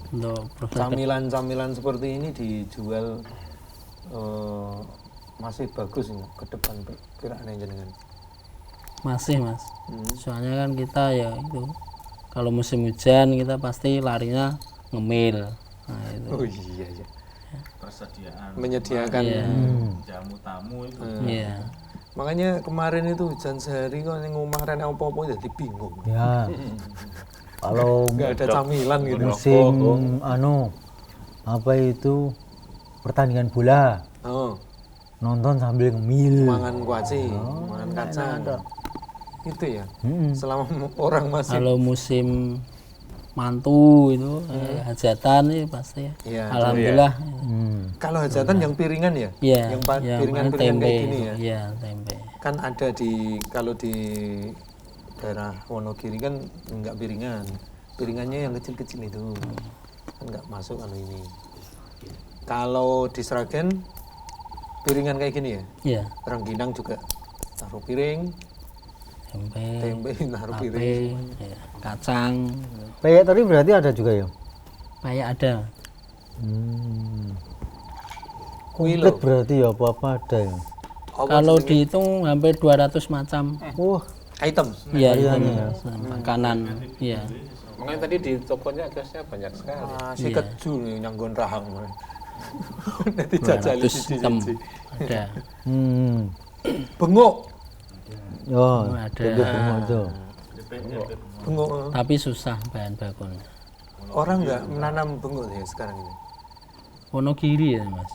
Untuk proses Camilan-camilan seperti ini dijual masih bagus nggak ke depan perkiraan jenengan? masih mas. Soalnya kan kita ya itu kalau musim hujan kita pasti larinya ngemil. Nah itu. Oh iya iya. Persediaan Menyediakan. jamu tamu itu. Iya. Makanya kemarin itu hujan sehari kok yang ngomong rene apa-apa jadi bingung. Ya. Kalau Nggak ada camilan gitu. musim apa itu pertandingan bola, Oh, nonton sambil ngemil. mangan kuaci, mangan kacang. Itu ya. Selama orang masih Kalau musim mantu itu hajatan itu pasti. Iya, Alhamdulillah. kalau hajatan yang piringan ya? Iya. Yang yang piringan-piringan tempe. kayak gini ya. Iya tempe. Kan ada di kalau di daerah Wonogiri kan enggak piringan. Piringannya yang kecil-kecil itu. Kan enggak masuk kalau ini. Kalau di Sragen piringan kayak gini ya. Iya. Rengginang juga taruh piring, tempe taruh piring. Tape, ya, kacang, Peyek tadi berarti ada juga ya? kayak ada. Komplit berarti ya apa-apa ada ya? Kalau dihitung hampir 200 macam. Wah, Item. Iya, itu makanan. Iya. Makanya tadi di tokonya gasnya banyak sekali. Si keju nih nyanggon rahang. Nanti jajali 200 siji item ada. Bengok. oh, Ada. itu. Bengok. Tapi susah bahan bakunya. Orang enggak menanam bengok ya sekarang ini. Wonogiri ya mas.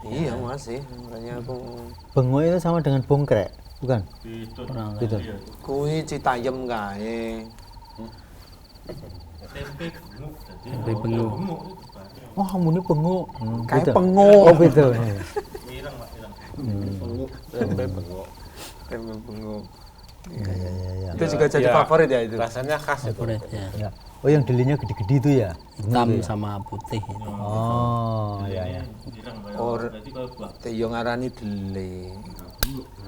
Iya masih, makanya aku Bengok itu sama dengan bongkrek. Bukan. kurang tahu. Gitu. Kuwi Citayam kae. Tempe benguk. Oh, kamu ini benguk. Kayak gitu. penguk. Oh, gitu. Tempe bengok. Tempe benguk. Ya. Itu juga jadi favorit ya itu. Rasanya khas itu. Favorit ya. Ya. Oh, yang delinya gede-gede itu ya? Hitam sama putih itu. Oh, ya. Or yo ngarani dele.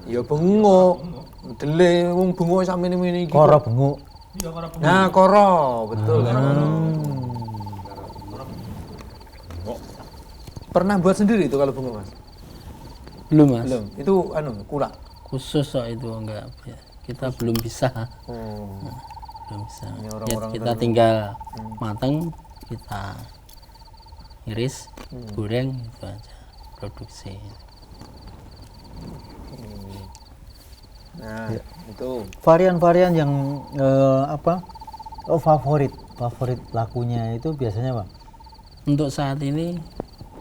Ya benguk. Dele wong benguk sak mene-mene iki. Koro benguk. Nah, koro, betul kan. Pernah buat sendiri itu kalau benguk, Mas? Belum mas. Belum. Itu kulak. Khusus soal itu enggak. Ya. Kita belum bisa. Oh. Belum bisa. Ini Ya, orang-orang kita tinggal matang, kita iris, goreng itu aja produksi. Nah, itu Varian-varian yang favorit lakunya itu biasanya Bang? Untuk saat ini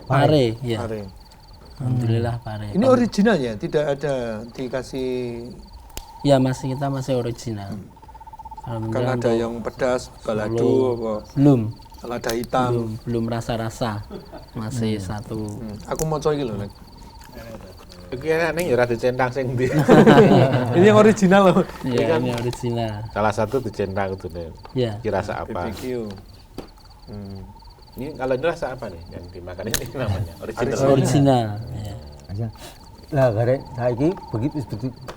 pare, ya. pare. Alhamdulillah pare. Ini original ya, tidak ada dikasih Ya kita masih original. kan Alhamdulillah ada yang pedas, balado apa, belum lada hitam. belum rasa-rasa masih satu. Aku mau coba iki lho, Lek. Iki ning ya ora dicentang sing ndi. Ini yang original loh. Ya ini original. Salah satu dicentang kudune. Ya Iki rasa apa? BBQ. Ini kalau ini rasa apa nih yang dimakan ini namanya? Original. original. Ya. Aja. Lah garek saiki begitu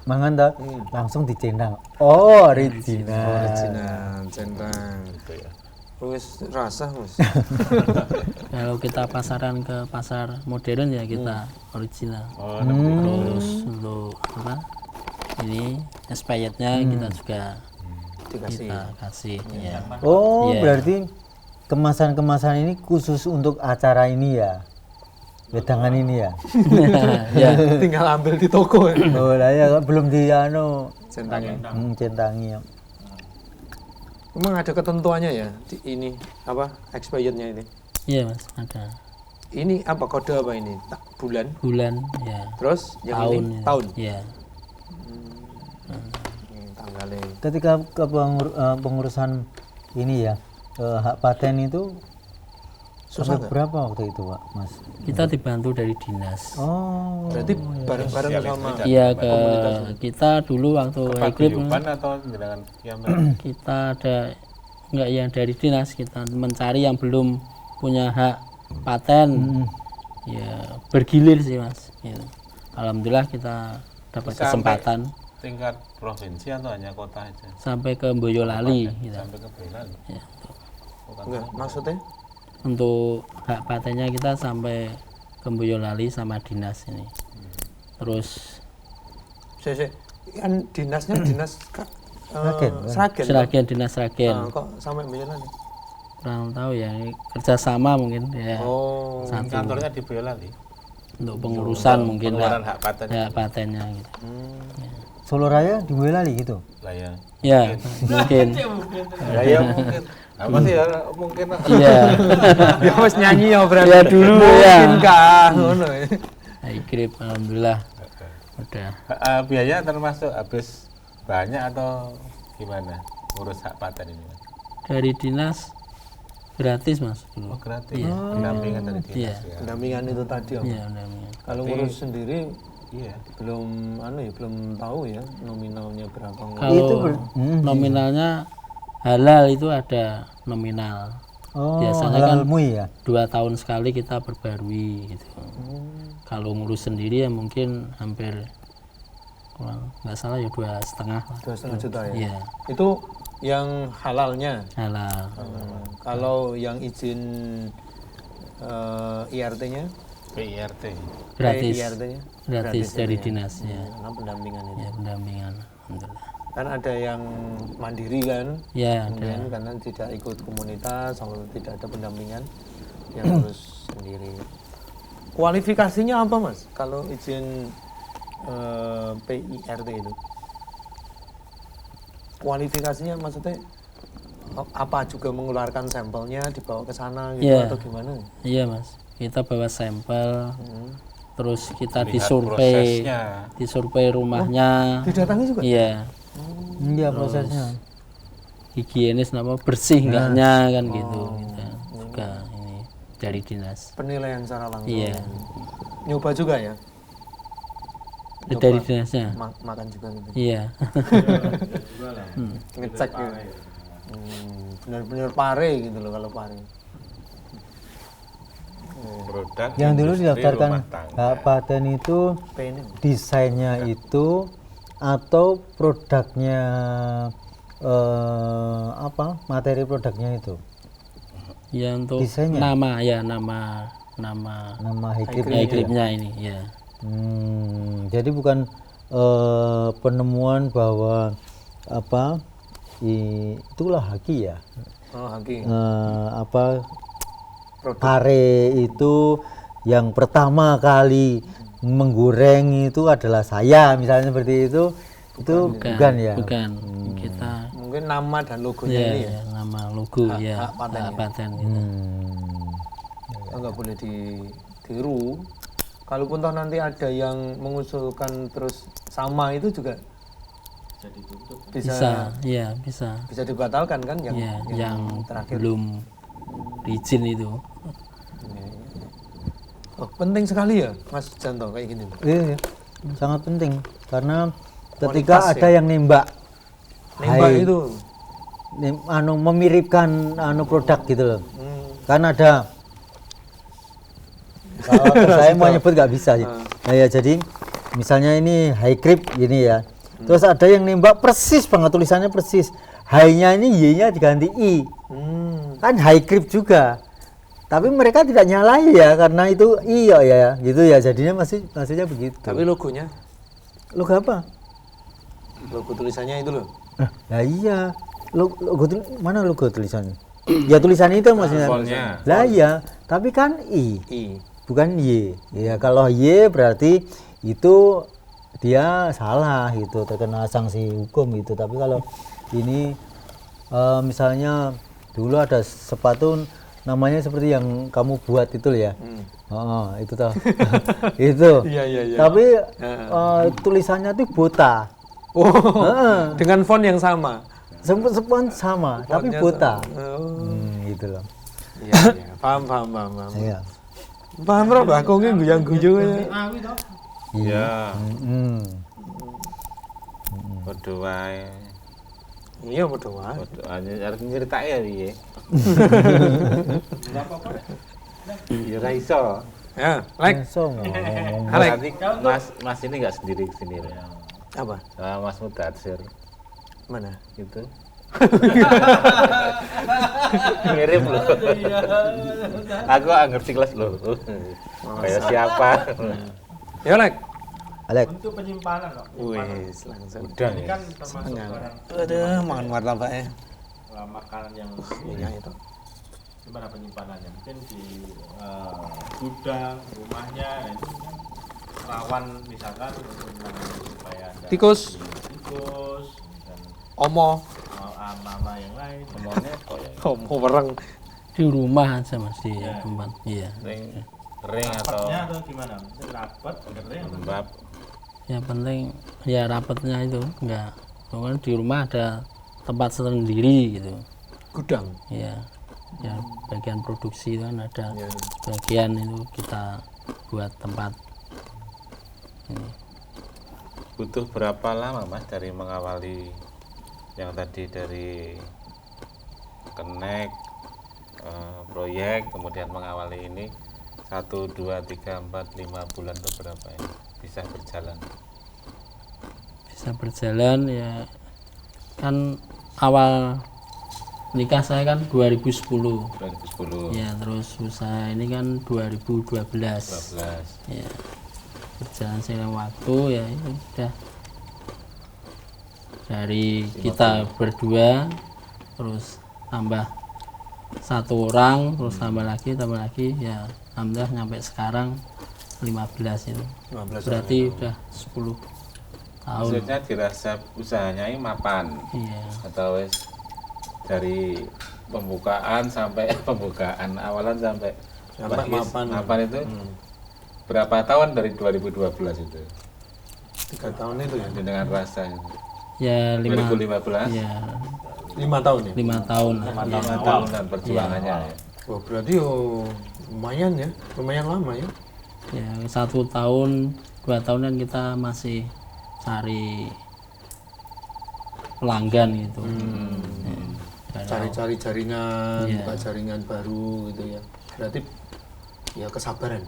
mangan ta langsung dicendang. Oh, original. Original, centang. Gitu ya. Wis rasa, Mas. Kalau kita pasaran ke pasar modern ya kita original. Oh, Terus untuk apa? Ini expirednya kita juga Dikasih. kita kasih. Ya. Oh, Iya. berarti kemasan-kemasan ini khusus untuk acara ini ya. Wedangan ini ya. Ya. Tinggal ambil di toko ya. Oh, lah ya belum di Centangnya. centangi ya. Memang ada ketentuannya ya di ini apa expirednya ini. Iya mas ada Ini apa kode apa ini? Bulan. bulan ya Terus yang tahun ini ya. tahun. Ya. Tanggalnya. Ketika pengurusan ini ya hak paten itu Susah sampai nggak? berapa waktu itu Pak Mas? Kita dibantu dari dinas. Oh, Berarti bareng-bareng sama Iya ke kita dulu waktu Egrip paguyuban atau dengan yang kita ada enggak yang dari dinas kita mencari yang belum punya hak paten ya bergilir sih mas gitu. Alhamdulillah kita dapat Sampai- kesempatan tingkat provinsi atau hanya kota aja? sampai ke Boyolali gitu. Sampai ke Boyolali. Ya, enggak maksudnya untuk hak patennya kita sampai ke Boyolali sama dinas ini terus saya kan dinasnya dinas Sragen, kan? Sragen. Seragen dinas Seragen Kok sampai Boyolali? kurang tahu ya ini kerjasama mungkin ya Oh, satu Kantornya di Boyolali. untuk pengurusan mungkin Pengeluaran hak paten. hak patennya gitu. Solo Raya di Boyolali gitu. Lah ya. Ya mungkin Ya mungkin. Apa sih ya mungkin. iya ya wis nyanyi ya berarti. Ya, dulu ya. Mungkin kah ngono ya. Egrip alhamdulillah udah Biaya termasuk habis banyak atau gimana ngurus hak paten ini? Mas? dari dinas gratis mas dulu. Oh gratis. Pendampingan dari dinas Iya. ya. Pendampingan itu tadi Om. Iya udah Kalau ngurus sendiri Iya. belum belum tahu ya nominalnya berapa. kalau nominalnya halal itu ada nominal Oh, biasanya kan halal mui ya. 2 tahun sekali kita perbarui gitu. Kalau ngurus sendiri ya mungkin hampir kurang nggak salah ya 2,5 juta ya. Iya Itu yang halalnya. halal. Kalau yang izin IRT-nya, PIRT. Gratis. IRT-nya Gratis dari dinas ya. karena pendampingan itu. Ya pendampingan alhamdulillah. Kan ada yang mandiri kan, Ya ada. kemudian karena tidak ikut komunitas atau tidak ada pendampingan yang harus sendiri. Kualifikasinya apa mas? Kalau izin PIRT itu, kualifikasinya maksudnya apa juga mengeluarkan sampelnya dibawa ke sana gitu Iya. atau gimana? Iya mas, kita bawa sampel, terus kita Lihat disurvei prosesnya. rumahnya. Didatangi juga? Iya, Iya prosesnya. higienis apa bersih enggaknya kan gitu. Kita juga ini dari dinas. Penilaian secara langsung. Iya, Nyoba juga ya? dari dinasnya. Makan juga gitu. Iya. Ngecek gitu. Benar-benar pare gitu loh kalau pare. Produk Yang dulu industri didaftarkan rumah tangga. hak paten itu Pengen. desainnya itu atau produknya apa materi produknya itu Ya untuk Desainnya? nama nama high-grade-nya ini ya. Jadi bukan penemuan bahwa apa itulah haki ya Oh, Haki. apa pare itu yang pertama kali menggoreng itu adalah saya misalnya seperti itu bukan ya Bukan. Kita Mungkin nama dan logonya ya, ini ya. ya, nama logo ya, hak paten hak ya. paten gitu. Nggak boleh ditiru. Kalaupun toh nanti ada yang mengusulkan terus sama itu juga Bisa, ya bisa. bisa dibatalkan kan yang, Ya, yang terakhir. belum diizin itu. Oh, penting sekali ya Mas Janto kayak gini. Iya, sangat penting karena Kualitas ketika ada yang nembak Nembak hai, itu. memiripkan produk gitu loh kan ada kalau saya mau nyebut nggak bisa sih. Nah ya jadi misalnya ini high grip gini ya terus ada yang nembak persis banget tulisannya persis high-nya ini Y-nya diganti I kan high grip juga tapi mereka tidak nyalahi ya karena itu I ya gitu ya jadinya maksudnya begitu. Tapi logonya, Logo apa? logo tulisannya itu loh. Lah iya. Mana logo tulisannya? Ya tulisan itu maksudnya. Fontnya. Lah iya, tapi kan I, bukan Y. Ya kalau Y berarti itu dia salah gitu, terkena sanksi hukum gitu. Tapi kalau ini misalnya dulu ada sepatu namanya seperti yang kamu buat itu ya. Itu tahu. Itu. Iya. Tapi tulisannya tuh Bota. Oh, dengan font yang sama. Sepon sama, tapi Bota. Gitu loh. Iya. Paham. Iya. Paham bro, aku ini guyang-guyu ya. Ya, Hmm. padha wae. Iya betul wae. Padha arep nyritake ya piye? Ya ora iso. Ya, like So ngomong. Alek. Nanti Mas ini enggak sendiri ke sini loh. apa? Mas Mudatsir Mana? itu. Mirip loh. Aku ngerti kelas loh. Kayak siapa? Ya, like. Alek. Untuk penyimpanan kok. Wes, langsung. Udah Ini nih. kan termasuk barang Aduh, makan martabak ya. makanan yang Iya itu. gimana penyimpanannya? Mungkin di gudang, rumahnya, nah ini kan rawan misalkan untuk menangani supaya ada Tikus. tikus, dan Omo. mama yang lain. Semuanya kok ya. Omo wereng. Di rumah aja Mas di tempat. Iya. Ring atau Rapatnya atau gimana? Mungkin rapat, kering atau lembab. Ya penting ya rapatnya itu enggak. Pokoknya di rumah ada tempat sendiri gitu. Gudang. Ya. Ya bagian produksi kan ada Ya. bagian itu kita buat tempat ini. Butuh berapa lama Mas dari mengawali yang tadi dari connect proyek kemudian mengawali ini 1, 2, 3, 4, 5 bulan atau berapa ya bisa berjalan? Bisa berjalan ya kan awal nikah saya kan 2010 2010 ya terus usaha ini kan 2012 12 ya berjalan seiring waktu ya itu sudah dari kita berdua terus tambah satu orang terus tambah lagi ya alhamdulillah nyampe sekarang 15 itu 15 berarti udah 10 tahun maksudnya dirasa usahanya ini mapan iya atau wes dari pembukaan sampai pembukaan awalan sampai Sampai Wah, mapan. mapan itu berapa tahun dari 2012 itu 3 tahun itu ya. dengan rasa itu? Ya 2015 ya 5 tahun ya. 5 tahun lah. 5 tahunan perjuangannya ya. Oh, berarti lumayan ya, lumayan lama ya. Ya 1 tahun 2 tahun kan kita masih cari pelanggan gitu. Ya, Cari-cari jaringan, Iya. buka jaringan baru gitu ya. Berarti ya kesabaran.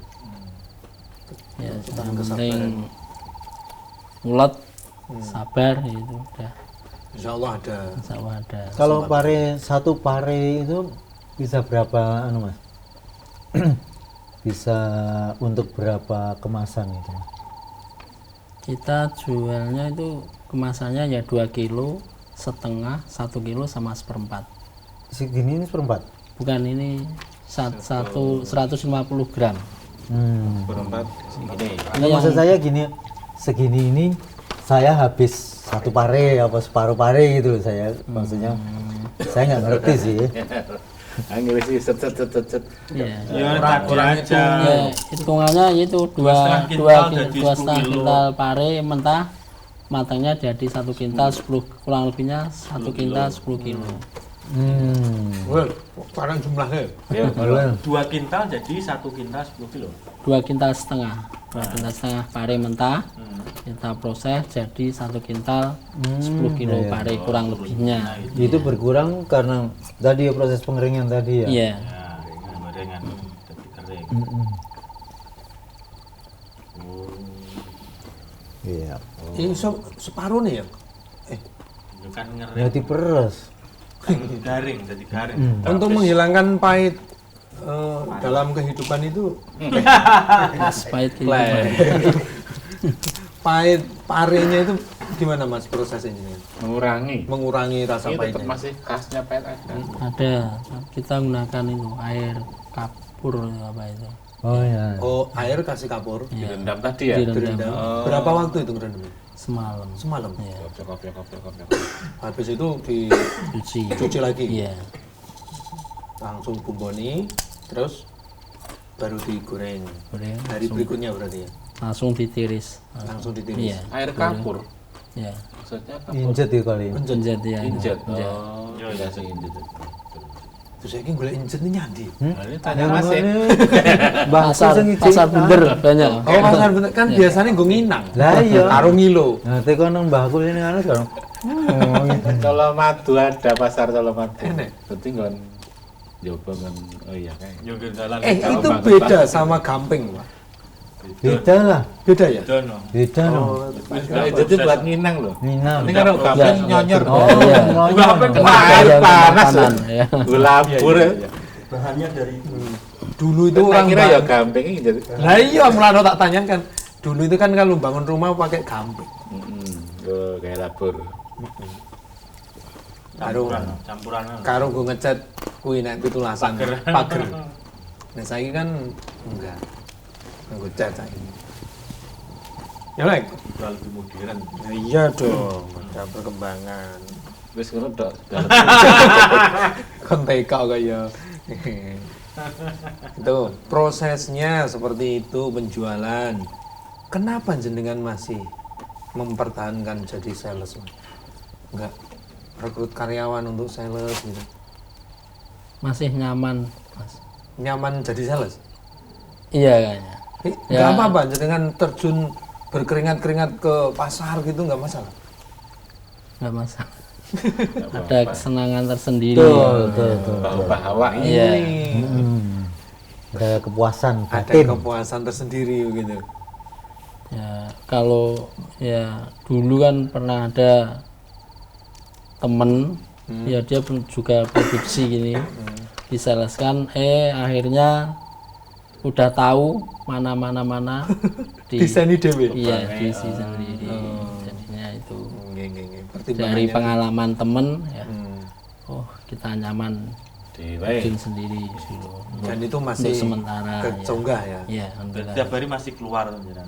ya Kita yang kesabaran. penting mulut sabar gitu udah Insya Allah ada. insya Allah ada. Kalau satu pare itu bisa berapa anu Mas? Bisa untuk berapa kemasan itu Mas? Kita jualnya itu kemasannya ya 2 kilo setengah, 1 kilo sama 1/4. Segini ini seperempat? Bukan ini 150 gram. Berempat segini. Nah, maksud saya gini, segini ini saya habis 1 pare apa separuh pare gitu loh saya. Maksudnya saya nggak ngerti sih. Angin sih set. Iya. Ya kurang aja. Ya, hitungannya itu 2,5 2 kintal jadi 10 2,5 kilo. kintal pare mentah, matangnya jadi 1 kintal 10, kurang lebihnya 1 kintal 10 kilo. Well, sekarang jumlahnya. Ya, kalau 2 kintal jadi 1 kintal 10 kilo. 2 kintal setengah. 2 kintal setengah pare mentah. Kita proses jadi 1 kintal 10 kilo pare kurang lebihnya. Itu berkurang karena tadi ya proses pengeringan tadi ya. Iya. Ya, gorengan jadi kering. Iya. Ini separuh nih ya. Itu kan Ya ngering, diperes. garing, jadi garing. Untuk menghilangkan pahit dalam kehidupan itu, Pahit kehidupan. pahit parenya itu gimana Mas prosesnya ini? Mengurangi rasa ini tetap pahitnya. masih khasnya pahit ada. Ada. Kita gunakan itu air kapur apa itu. Oh ya. Oh, air kasih kapur, Direndam tadi ya. Direndam direndam. Berapa waktu itu ngerendam? semalam. Semalam. Iya. Kopiok. Habis itu Cuci. dicuci lagi. Iya. Langsung bumboni, terus baru digoreng. Goreng, Hari berikutnya berarti ya. langsung ditiris. Langsung ditiris. Iya. Air kapur. Iya. Maksudnya apa? Injet ya kali. Injet ya. Injet. Injet. Oh, ya sih injet. Terus saya golek injet ini nyandi. Nah, ini tanya Mas ya. Pasar bener banyak. Oh, pasar bener kan biasanya gue nginang. Lah iya. Karo ngilo. Nah, teko nang mbahku ini kan sekarang. Colomadu ada pasar Colomadu. Enak. Berarti nggak coba kan. Oh iya kayak. Nyugir dalan. Itu beda sama gamping, Pak. Beda lah. Beda ya? Dono. Beda loh. Kalau itu tuh buat nginang loh. Minang. Ini kan gampang nyonyor. Oh iya. Kena air panas. Makanan, ya. Gula pur. Bahannya dari Dulu itu Orang orang kira ya bangun- gampang ini jadi. Lah iya, mulai tak tanyakan. Dulu itu kan kalau bangun rumah pakai gamping. Oh, kayak labur. campuran. Karo gue ngecat kuwi nek pitulasan pager. Nah, saiki kan enggak. Nggo cat saiki. Ya, Lek. Jual lebih modern. Nah, iya dong, ada perkembangan. Wis ngono dok. Kon TK kaya. Itu prosesnya seperti itu penjualan. Kenapa jenengan masih mempertahankan jadi sales? Enggak rekrut karyawan untuk sales gitu. Masih nyaman, Mas. Nyaman jadi sales? Iya kayaknya. Enggak Ya. apa-apa jenengan terjun berkeringat-keringat ke pasar gitu enggak masalah. Nggak masalah. Ada kesenangan tersendiri. Betul. Bawa ini. Iya. Ada kepuasan Ada batin. kepuasan tersendiri gitu. Ya kalau ya dulu kan pernah ada temen ya dia juga produksi gini disaleskan akhirnya udah tahu mana di Desain dewe. iya di sendiri jadinya itu Nggih. dari Pertimbangannya. pengalaman temen ya Hmm. oh kita nyaman Di wae. bikin sendiri dulu Dan itu masih untuk sementara keconggah ya. ya alhamdulillah. Tiap hari masih keluar jenengan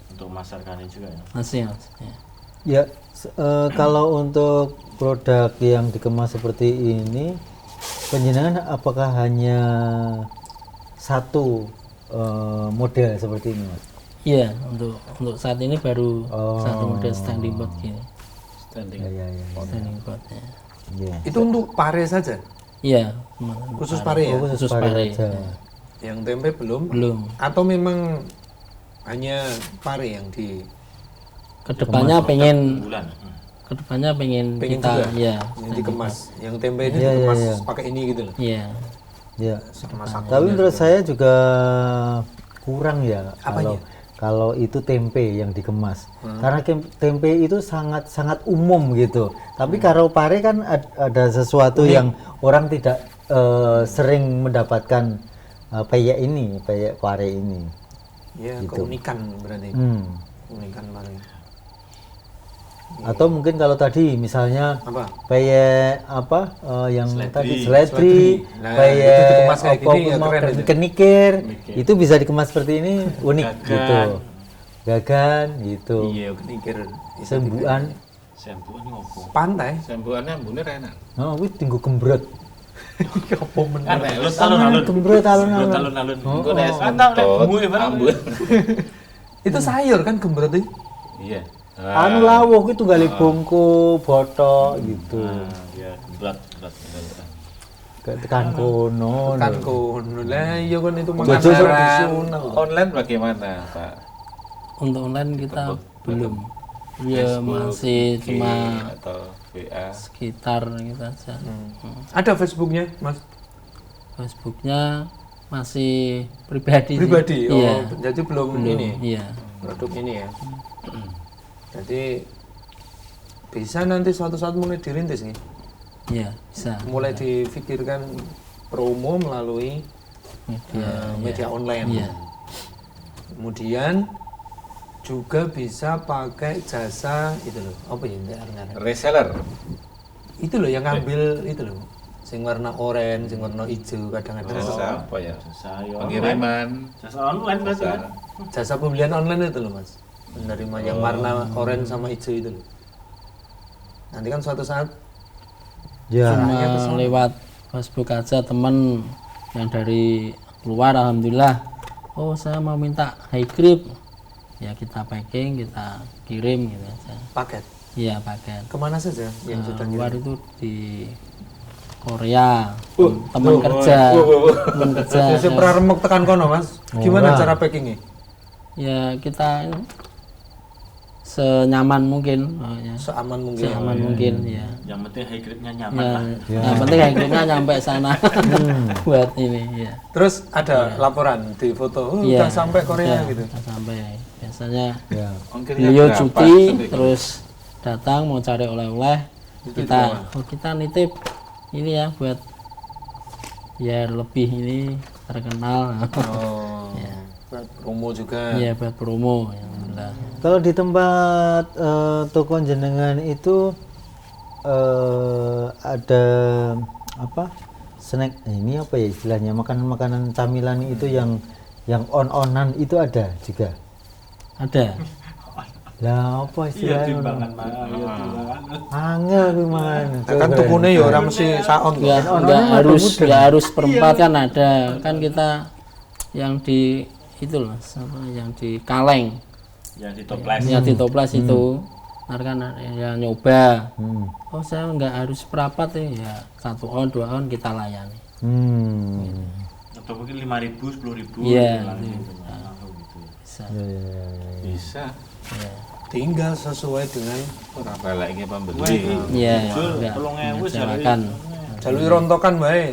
untuk masarkan ini juga ya. masih Mas. Ya. Ya, kalau untuk produk yang dikemas seperti ini, penjenengan apakah hanya satu model seperti ini, Mas? Iya, untuk saat ini baru satu model standing pot gini. Standing. Ya. Standing potnya. Iya. Itu untuk pare saja. Iya, Khusus pare ya. khusus pare. aja. Yang tempe belum. Belum. Atau memang hanya pare yang di Kedepannya pengen bulan. pengen pengen kita juga ya yang dikemas. Yang tempe ini Iya, dikemas iya. pakai ini gitu loh. iya Ya. Sama sakunya. Tapi menurut saya juga kurang ya Apanya? kalau itu tempe yang dikemas. Karena tempe itu sangat sangat umum gitu. Tapi kalau pare kan ada sesuatu yang orang tidak sering mendapatkan peyek pare ini. Ya, Gitu. keunikan berarti. Hmm. Keunikan pare. Atau mungkin kalau tadi misalnya Apa? peyek yang tadi Seledri. seledri, Nah, peyek itu dikemas kayak apa gini ya mau keren itu. kenikir, itu bisa dikemas seperti ini unik gitu. Gagan gitu. Iya, kenikir. Sembuhan. Sembuhan ini ngopo? Pantai. Sembuhannya ambune enak. Oh, kuwi tinggu gembrot. Apa meneh? Kan alun-alun. Gembrot alun-alun. Alun-alun. Engko nek Mantap, nek santut, bumbu ya, Bang. ambun. Itu sayur kan gembrot itu. Iya. Anu lawuh kuwi tunggale bongko, botok gitu. Ya, berat. Tekan kono. Kan kono. Lah iya kan itu makan Jojo tradisional. Online bagaimana, Pak? untuk online kita belum ya masih IG cuma atau WA. sekitar gitu aja. Ada Facebooknya, Mas? Facebooknya masih pribadi sih. Pribadi. Oh, Iya. jadi belum ini. Iya. Produk ini ya. Jadi bisa nanti suatu saat mulai dirintis nih. Iya, bisa. Mulai difikirkan promo melalui media online. Iya. Kemudian juga bisa pakai jasa itu loh. Apa ya? Reseller. Itu loh yang ngambil itu loh. Sing warna oranye, sing warna hijau kadang-kadang. Jasa apa ya? Saya Pengiriman. jasa online berarti kan? Jasa pembelian online itu loh, Mas. Menerima yang warna oranye sama hijau itu loh. Nanti kan suatu saat Ya. Cuma lewat Facebook aja teman yang dari luar, alhamdulillah. Oh, saya mau minta high grip. Ya kita packing, kita kirim gitu aja. paket. Iya, paket. Kemana saja yang Nah, sudah luar itu di Korea, teman kerja, teman kerja. Saya pernah remuk tekan kono, Mas. Gimana Ora. cara packingnya? Ya kita senyaman mungkin, ya. Seaman mungkin. Senyaman mungkin, ya. Yang penting high grade-nya nyaman Ya, lah. yang penting akhirnya nyampe sana buat ini, ya. Terus ada laporan di foto, Iya, udah sampai Korea udah, gitu. udah sampai. Biasanya Ya. Ongkirnya beliau berapa? cuti, Sampai terus datang mau cari oleh-oleh, kita nitip ini ya buat ya lebih ini terkenal. Oh. Buat promo juga. Iya, buat promo, alhamdulillah. Kalau di tempat toko jenengan itu ada apa snack ini apa ya istilahnya makanan-makanan camilan itu yang on-onan itu ada juga. Ada. Lah apa Iya, istilahnya? timbangan mana? Iya, timbangan. Angel kuwi man. Kan tukune ya orang mesti saon kok. Nggak harus perempat kan ada kan kita yang di itu loh apa yang di kaleng Yang di toples. yang di toples itu ntar kan ya nyoba Hmm. oh saya nggak harus perapat ya 1 on 2 on kita layani. Hmm. Atau mungkin 5.000, 10.000. Iya, gitu. itu. Langsung gitu ya. Bisa. Ya, ya, ya, ya. Bisa. Ya. Tinggal sesuai dengan Orang balik ini Wah, pembeli. ini Iya, jual enggak 3.000 mengecewakan. jalur rontokan bae.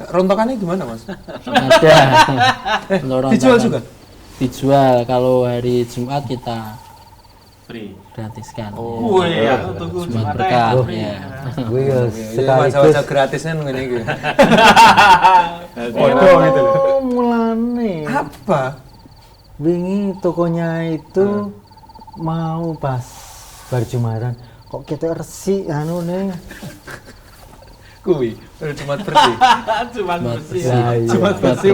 Rontokannya gimana, Mas? Ada. Untuk Dijual rontokan. juga? Dijual kalau hari Jumat kita free. gratiskan. Oh iya, tunggu Jumat Jumat berkah. free. Ya. Gue ya Iya, sekaligus masa-masa gratisnya ngene iki. Podo gitu loh. Oh, mulane. Apa? Wingi tokonya itu mau pas bar Jumatan kok kita resik anu nih. Kuwi, baru Jumat bersih. Jumat bersih. Lah iya. Jumat bersih,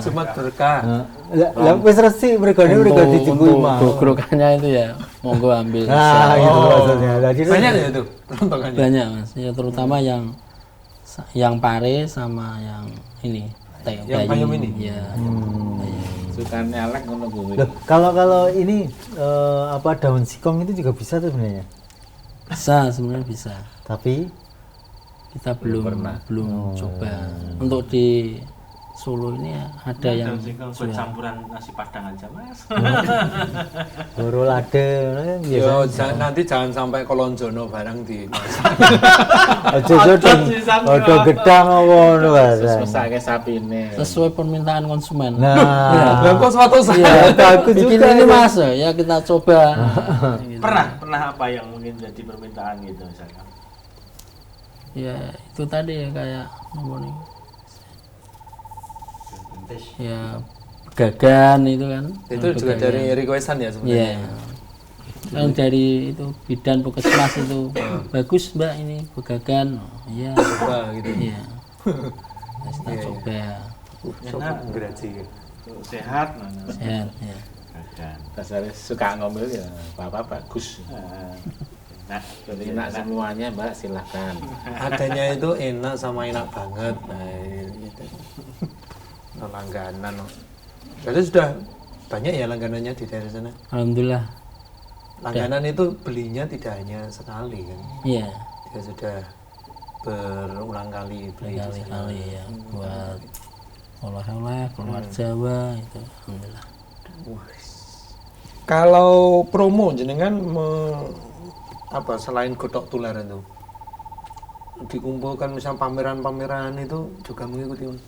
Jumat berkah. Lah wis resik mereka ditunggu mau. Gogorokannya itu ya monggo ambil. Nah, gitu maksudnya. Jadi Banyak ya itu rontokannya. Banyak mas, ya terutama yang pare sama yang ini Yang payung ini? Ya. Suka nyalek ngono kuwi. Loh, kalau ini daun singkong itu juga bisa tuh sebenarnya. Bisa, sebenarnya bisa. Tapi Kita belum coba. Untuk di Solo ini ada yang buat campuran nasi padang aja mas. goro lade kan biasa. Yo, nanti jangan sampai kolonjono barang di Aja gedang apa ngono Mas. Susahke sapine. sesuai permintaan konsumen. Nah, Lah kok suatu saat aku Bikin juga ini Mas, ya kita coba. Gitu. pernah apa yang mungkin jadi permintaan gitu misalkan? Ya itu tadi ya kayak namanya. Ya gagan itu kan. itu juga dari requestan ya sebenarnya. Iya. Yang dari itu bidan puskesmas itu bagus Mbak ini begagan. Iya. Coba gitu. Iya. Nah, kita coba. Enak, sehat, Sehat ya. badan. Dasarnya suka ngomel ya apa bagus. Nah, Enak semuanya Mbak, silakan. Adanya itu enak sama enak banget. Nah, gitu. Langganan. Berarti sudah banyak ya langganannya di daerah sana. Alhamdulillah. Langganan itu belinya tidak hanya sekali kan. Iya. Dia sudah berulang kali beli di sana. Berkali-kali ya buat oleh-oleh keluar Jawa itu alhamdulillah. Kalau promo jenengan selain godok tularan itu dikumpulkan misal pameran-pameran itu juga mengikuti Mas?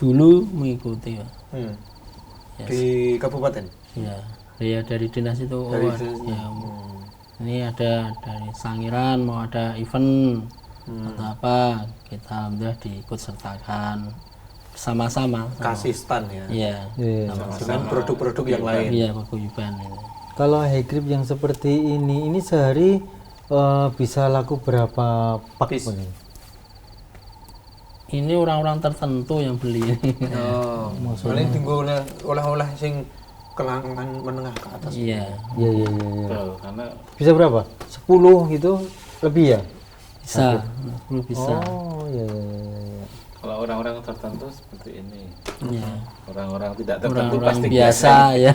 Dulu mengikuti ya. Yes. Di kabupaten. Ya dari dinas itu Dari oh, dinas. ya, ini ada dari Sangiran mau ada event atau apa kita alhamdulillah diikut sertakan bersama-sama Kasih stand ya. Iya. Dengan produk-produk yang lain. Iya paguyuban itu. kalau high grip yang seperti ini sehari bisa laku berapa pak Piece. Bang? Ini orang-orang tertentu yang beli. Oh, paling tinggal oleh-oleh sing kelangan menengah ke atas. Iya. Iya. Betul, karena Bisa berapa? 10 gitu lebih ya? Bisa. Belum bisa. Oh, iya. kalau orang-orang tertentu seperti ini. Iya. Orang-orang tidak tertentu Orang-orang pasti biasa ya.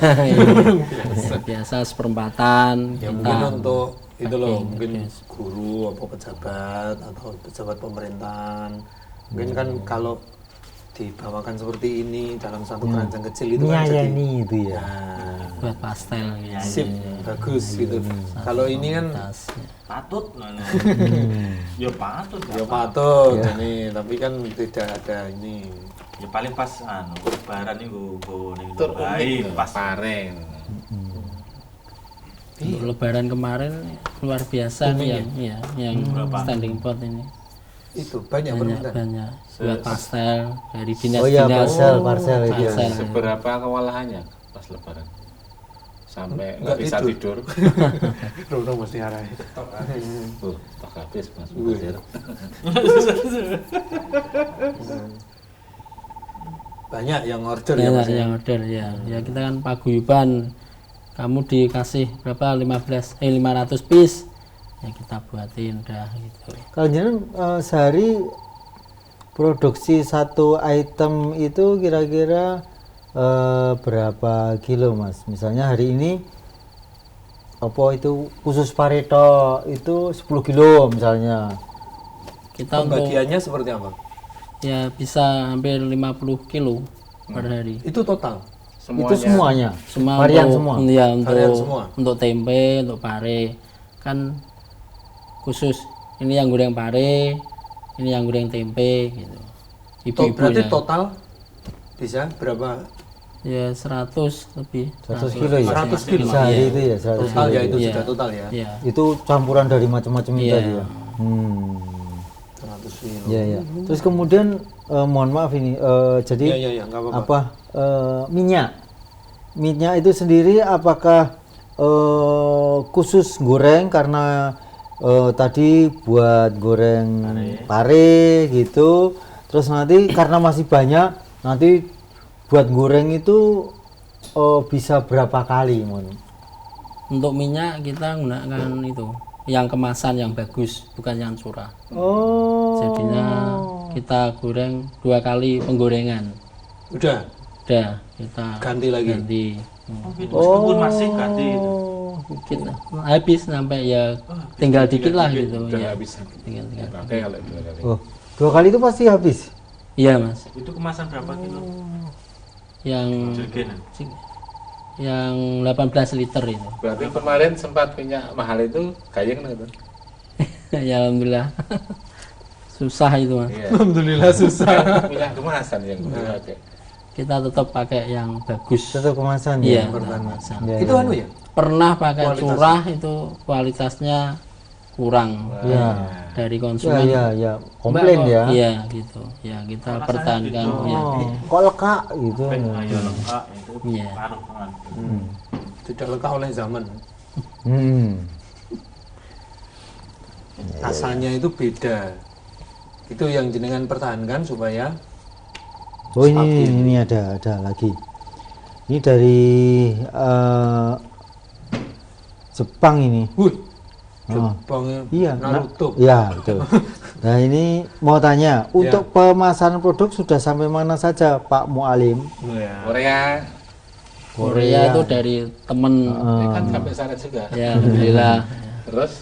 Biasa seperempatan. Ya kita. mungkin untuk itu loh, mungkin guru apa pejabat atau pejabat pemerintahan. Mungkin kan kalau dibawakan seperti ini dalam satu keranjang kecil itu kan jadi Nyayani itu ya. nah, Buat pastel gitu. sip bagus gitu. Kalau ini kan Tas, ya. Patut ya patut ya patut ini, tapi kan tidak ada ini. ya paling pas lebaran nih gue Betul, baik pas pareng. Untuk lebaran kemarin luar biasa nih yang standing pot ini. Itu banyak permintaan. Banyak buat pastel dari Oh iya, dinas-dinas. parcel itu ya. Parcel. Seberapa kewalahannya pas lebaran? Sampai nggak bisa tidur. Rono mesti arahin. Tak habis Mas Buzir. Banyak yang order ya Banyak Mas. yang order ya. Ya kita kan paguyuban. Kamu dikasih berapa? 500 piece. Ya kita buatin dah gitu. Kalau jenengan sehari produksi satu item itu kira-kira berapa kilo Mas? Misalnya hari ini apa itu khusus Pareto itu 10 kilo misalnya. Kita untuk Pembagiannya seperti apa? ya bisa hampir 50 kilo per hari. Itu total. Itu semuanya. Semua Varian untuk, semua. Ya, Varian semua. untuk tempe, untuk pare. Kan khusus ini yang goreng pare, ini yang goreng tempe gitu. Berarti Ibu-ibunya. total bisa berapa? Ya 100 lebih. 100 kilo ya? 100 kilo. Sehari itu ya 100 Total kilo. ya itu Iya. sudah total ya. Ya. Itu campuran dari macam-macam itu Iya. tadi ya. 100 kilo. Iya ya. Terus kemudian mohon maaf ini jadi Iya, enggak apa-apa. minyak itu sendiri apakah khusus goreng karena tadi buat goreng pare gitu, terus nanti karena masih banyak nanti buat goreng itu bisa berapa kali mohon? Untuk minyak kita gunakan itu yang kemasan yang bagus, bukan yang curah. Oh. Jadinya kita goreng 2 kali penggorengan. Udah Udah kita ganti lagi. ganti. Meskipun masih ganti itu. Kita habis sampai ya tinggal dikit lah gitu Udah ya. nggak bisa Tinggal. pakai kalau 2 kali. Oh, 2 kali itu pasti habis. Iya Mas. Itu kemasan berapa kilo? Yang Jerigenan. 18 liter itu. Berarti kemarin sempat punya mahal itu gayeng gitu. Ya alhamdulillah. Susah itu Mas. Iya. Alhamdulillah susah. Punya kemasan yang dipakai. Kita tetap pakai yang bagus. Satu kemasan Iya, ya. kemasan. Ya, Itu ya. anu ya? Pernah pakai Kualitas. curah itu kualitasnya kurang Ya. dari Ya, konsumen. ya, ya. Komplain Mbak, ya. kok- Iya gitu. Ya kita Rasanya pertahankan. gitu. Ya. Oh, kok lekak gitu. Ayo lengkap itu Iya. paruh banget. Tidak lekang oleh zaman. Hmm. Rasanya itu beda. Itu yang jenengan pertahankan supaya Oh ini ada lagi. Ini dari Jepang ini. Wih, Oh. Jepangnya Iya, Naruto. Iya, betul. Nah, ini mau tanya, untuk pemasaran produk sudah sampai mana saja, Pak Mualim? Ya. Korea Korea itu dari temen. kan sampai sana juga. Ya alhamdulillah. Terus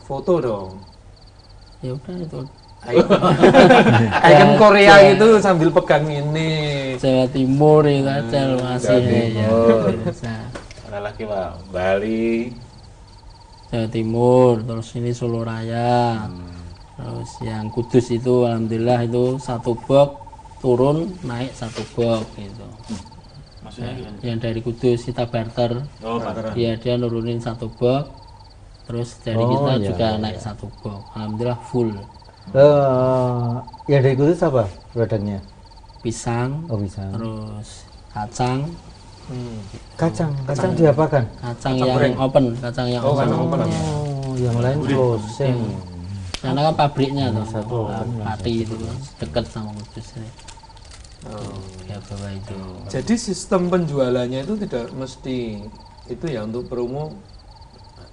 Foto dong. Ya udah itu Icon Korea itu sambil pegang ini. Jawa Timur itu aja masih Jawa ya. Timur. Bisa. mana lagi Pak? Bali. Jawa Timur, terus ini Solo Raya. Terus yang Kudus itu alhamdulillah itu 1 box turun naik 1 box gitu. Maksudnya gimana? Yang dari Kudus kita barter. Oh, Pak. Ya dia nurunin 1 box. Terus dari kita juga naik 1 box. Alhamdulillah full. Ya dari Kudus apa produknya? Pisang, Oh bisa. terus kacang, Kacang diapakan? kacang yang open, kacang yang open. Oh, yang lain frozen. Karena kan pabriknya tuh, Pati itu dekat sama Kudus ini. Ya bawah itu. Jadi sistem penjualannya itu tidak mesti itu ya untuk promo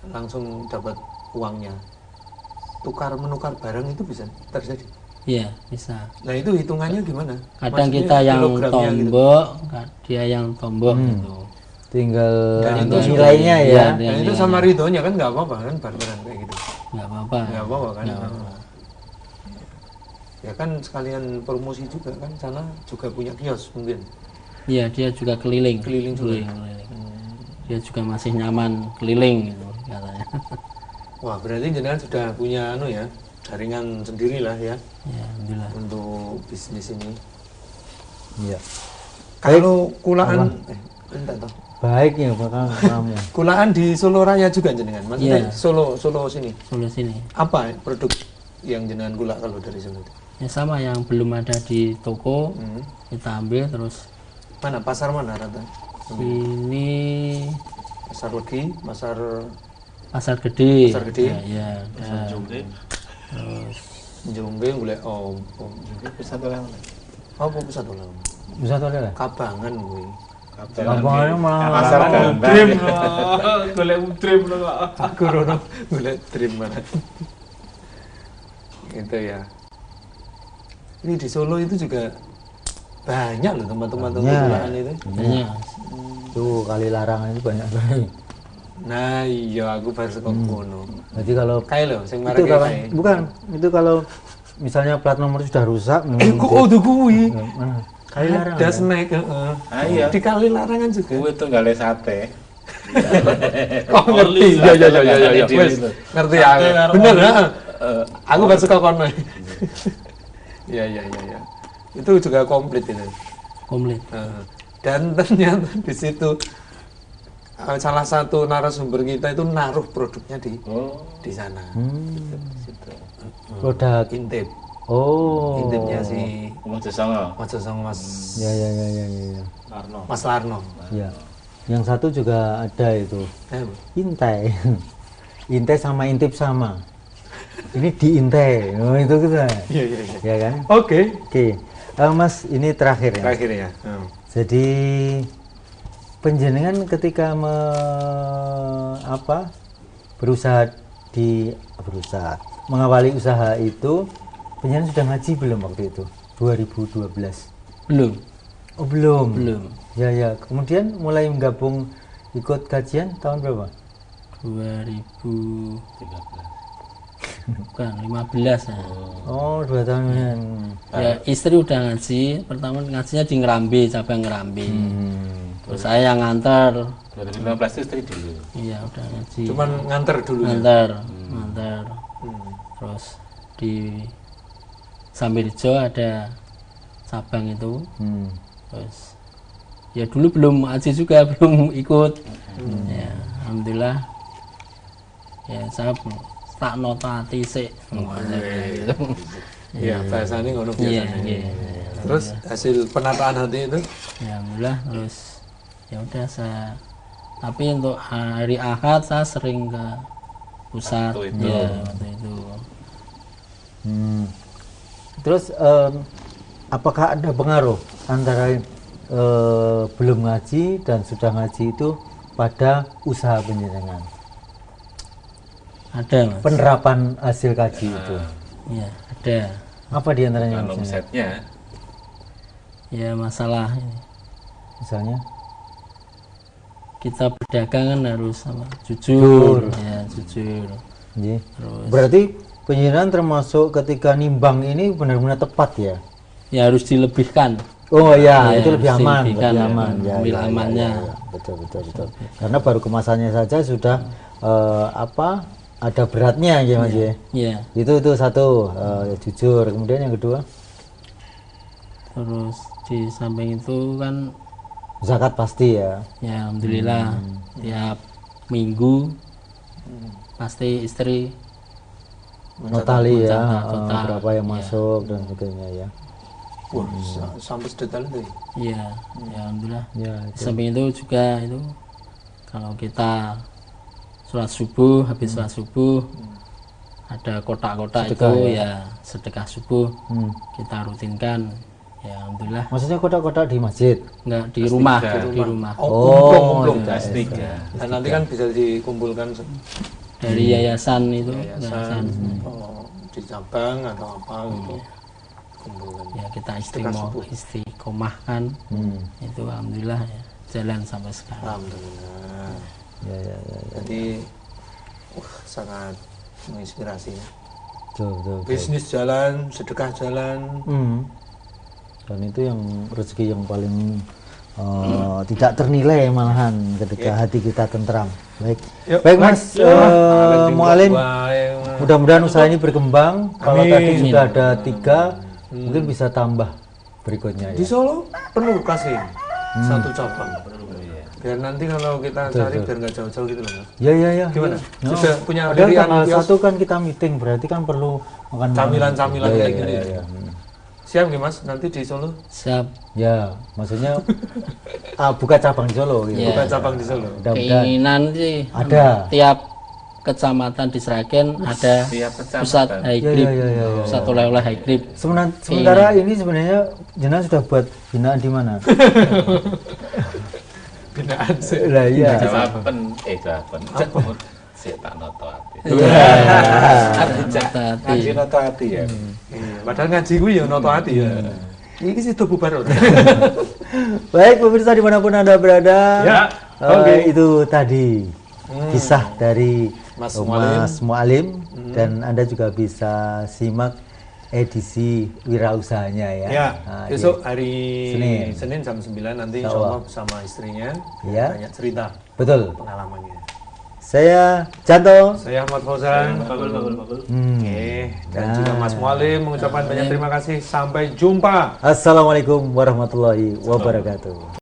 langsung dapat uangnya. Tukar menukar barang itu bisa terjadi. Iya bisa. Nah itu hitungannya gimana? Kadang Maksudnya kita yang kilogramnya gitu. tombok, dia yang tombok gitu. Tinggal Dan itu nilainya ya. Iya, Nah itu sama ridhonya kan nggak apa-apa kan barteran kayak gitu. nggak apa-apa. Nggak apa-apa kan. Nggak apa-apa. Ya kan sekalian promosi juga kan sana juga punya kios mungkin. Iya dia juga keliling. Keliling juga. Keliling. Dia juga masih nyaman keliling gitu katanya. Wah berarti jenengan sudah punya anu ya jaringan sendiri lah ya Ya alhamdulillah. untuk bisnis ini. Iya. Kalau kulaan, bentar toh. Baik ya bakal kamu. Kulaan di Solo Raya juga jenengan, maksudnya Iya. Solo sini. Solo sini. Apa produk yang jenengan kula kalau dari Solo itu? Ya sama yang belum ada di toko kita ambil terus Mana pasar mana rata? sini Pasar Legi, pasar pasar gede. Pasar Gede. Ya, ya. Jongke. Jombe golek Pusat orang. apa pusat ulang? Bisa tuh ada. Kabangan kuwi. Lapangannya malah Pasar Gambang. Dream loh. Golek dream loh Pak. Aku rono golek trim mana. Gitu ya. Ini di Solo itu juga banyak loh teman-teman kulaan itu. Banyak. tuh kali larangan itu banyak sekali. Nah iya aku baru sekok kono. Jadi kalau Kae lho sing itu marake kalau kae. bukan itu kalau misalnya plat nomor sudah rusak, Kok udah kuwi? mana? Kali larangan. Ada snack, heeh. iya. Di kali larangan juga. Gue tuh nggak sate. Oh ngerti, ya. Wes, ngerti aku. Bener, heeh. Aku baru suka kono. Iya. Itu juga komplit itu. Komplit. Heeh. Dan ternyata di situ salah satu narasumber kita itu naruh produknya di sana. Produk. Intip. Oh. Intipnya si Mojosongo. Mas Ya. Larno. Mas Larno. Ya. Yang satu juga ada itu. Intai. Intai sama intip sama. Ini diintai. Oh, itu kita. Iya. Ya kan? Oke. Oke. Mas, ini terakhir ya. Terakhir ya. Jadi penjenengan ketika berusaha mengawali usaha itu penjenengan sudah ngaji belum waktu itu? 2012. Belum. Oh, belum. Belum. Ya ya. Kemudian mulai menggabung ikut kajian tahun berapa? 2013. Bukan 15 ya. Oh, 2 tahun. Ya istri udah ngaji, pertama ngajinya di Ngerambi, cabang Ngerambi. Terus saya yang nganter. 2015 itu istri dulu. Iya udah ngaji. Cuman nganter dulu. nganter. Terus di Sambirjo ada cabang itu. Terus ya dulu belum ngaji juga, belum ikut. Ya alhamdulillah. Ya saya tak notati sih. Iya, bahasanya ngono Iya, biasanya. iya. Terus hasil penataan hati itu Ya alhamdulillah terus ya udah saya, tapi untuk hari Ahad saya sering ke pusat Waktu itu. ya waktu itu. Terus apakah ada pengaruh antara belum ngaji dan sudah ngaji itu pada usaha penjenengan? Ada mas. Penerapan hasil kaji itu. Ya ada. Apa diantaranya Kalau misalnya? omsetnya Ya masalah ini. Misalnya? Kita berdagang kan harus jujur. Ya jujur. Iya. Terus Berarti penjenengan termasuk ketika nimbang ini benar-benar tepat ya? ya harus dilebihkan. Oh ya, Ya, itu lebih aman, signifikan, lebih ya. aman. Ya, Ambil ya, amannya. ya. Betul, betul, betul. Karena baru kemasannya saja sudah ada beratnya ya Mas ya. Ya Itu satu, jujur. Kemudian yang kedua, terus di samping itu kan zakat pasti ya. ya alhamdulillah tiap minggu pasti istri Notali ya, mencatat total. berapa yang masuk dan sebagainya ya. wah sampai sedetail itu. Iya, ya alhamdulillah. Ya, Di samping itu juga itu kalau kita sholat subuh, habis sholat subuh ada kotak-kotak itu Sedekah ya sedekah subuh Hmm. kita rutinkan. Ya alhamdulillah. Maksudnya kotak-kotak di masjid. Enggak di rumah, di rumah. Kumplung. tiga. Dan nanti kan bisa dikumpulkan Dari yayasan itu, yayasan, di cabang atau apa gitu. Kumpulkan. Ya kita Sedekah subuh. istiqomahkan. Itu alhamdulillah ya jalan sampai sekarang. Alhamdulillah. Ya, ya, ya. Jadi sangat menginspirasi. Betul, betul, betul. Bisnis jalan, sedekah jalan. Dan itu yang rezeki yang paling tidak ternilai malahan ketika hati kita tentram. Baik, Yuk, baik Mas Mualim. Baik. Mudah-mudahan usaha ini berkembang. Kalau Amin. tadi sudah ada 3, mungkin bisa tambah berikutnya Di ya. Solo perlu kasih satu cabang. Biar nanti kalau kita cari biar nggak jauh-jauh gitu loh. Mas. Ya, ya, ya. Gimana? No. Sudah punya Padahal dirian tanggal kios? 1 kan kita meeting, berarti kan perlu makan Camilan-camilan kayak gini. Ya. Siap nggih Mas? Nanti di Solo Siap. Ya, maksudnya buka cabang di Solo gitu. Ya. bukan cabang di Solo. Mudah-mudahan. Keinginan sih Ada. tiap kecamatan di Sragen ada Tiap kecamatan. pusat high Ya, grip, ya, ya, ya, ya. pusat oleh-oleh high grip. Sementara ini sebenarnya jenengan sudah buat binaan di mana? Binaan sih. Lah iya. Jawaban sih tak noto hati. Hati. Ngaji noto hati ya. Iya, padahal ngaji gue ya noto hati ya. Ini sih bubar. Baik pemirsa dimanapun Anda berada, Ya, itu tadi kisah dari Mas Mas Mualim dan Anda juga bisa simak edisi wirausahanya ya. Ya, Nah, besok hari Senin. Senin jam 9 nanti insya Insyaallah. Allah bersama istrinya Ya. banyak cerita betul. pengalamannya. Saya Janto. Saya Ahmad Fauzan. Oke, dan juga Mas Mualim mengucapkan banyak terima kasih. Sampai jumpa. Assalamualaikum warahmatullahi wabarakatuh.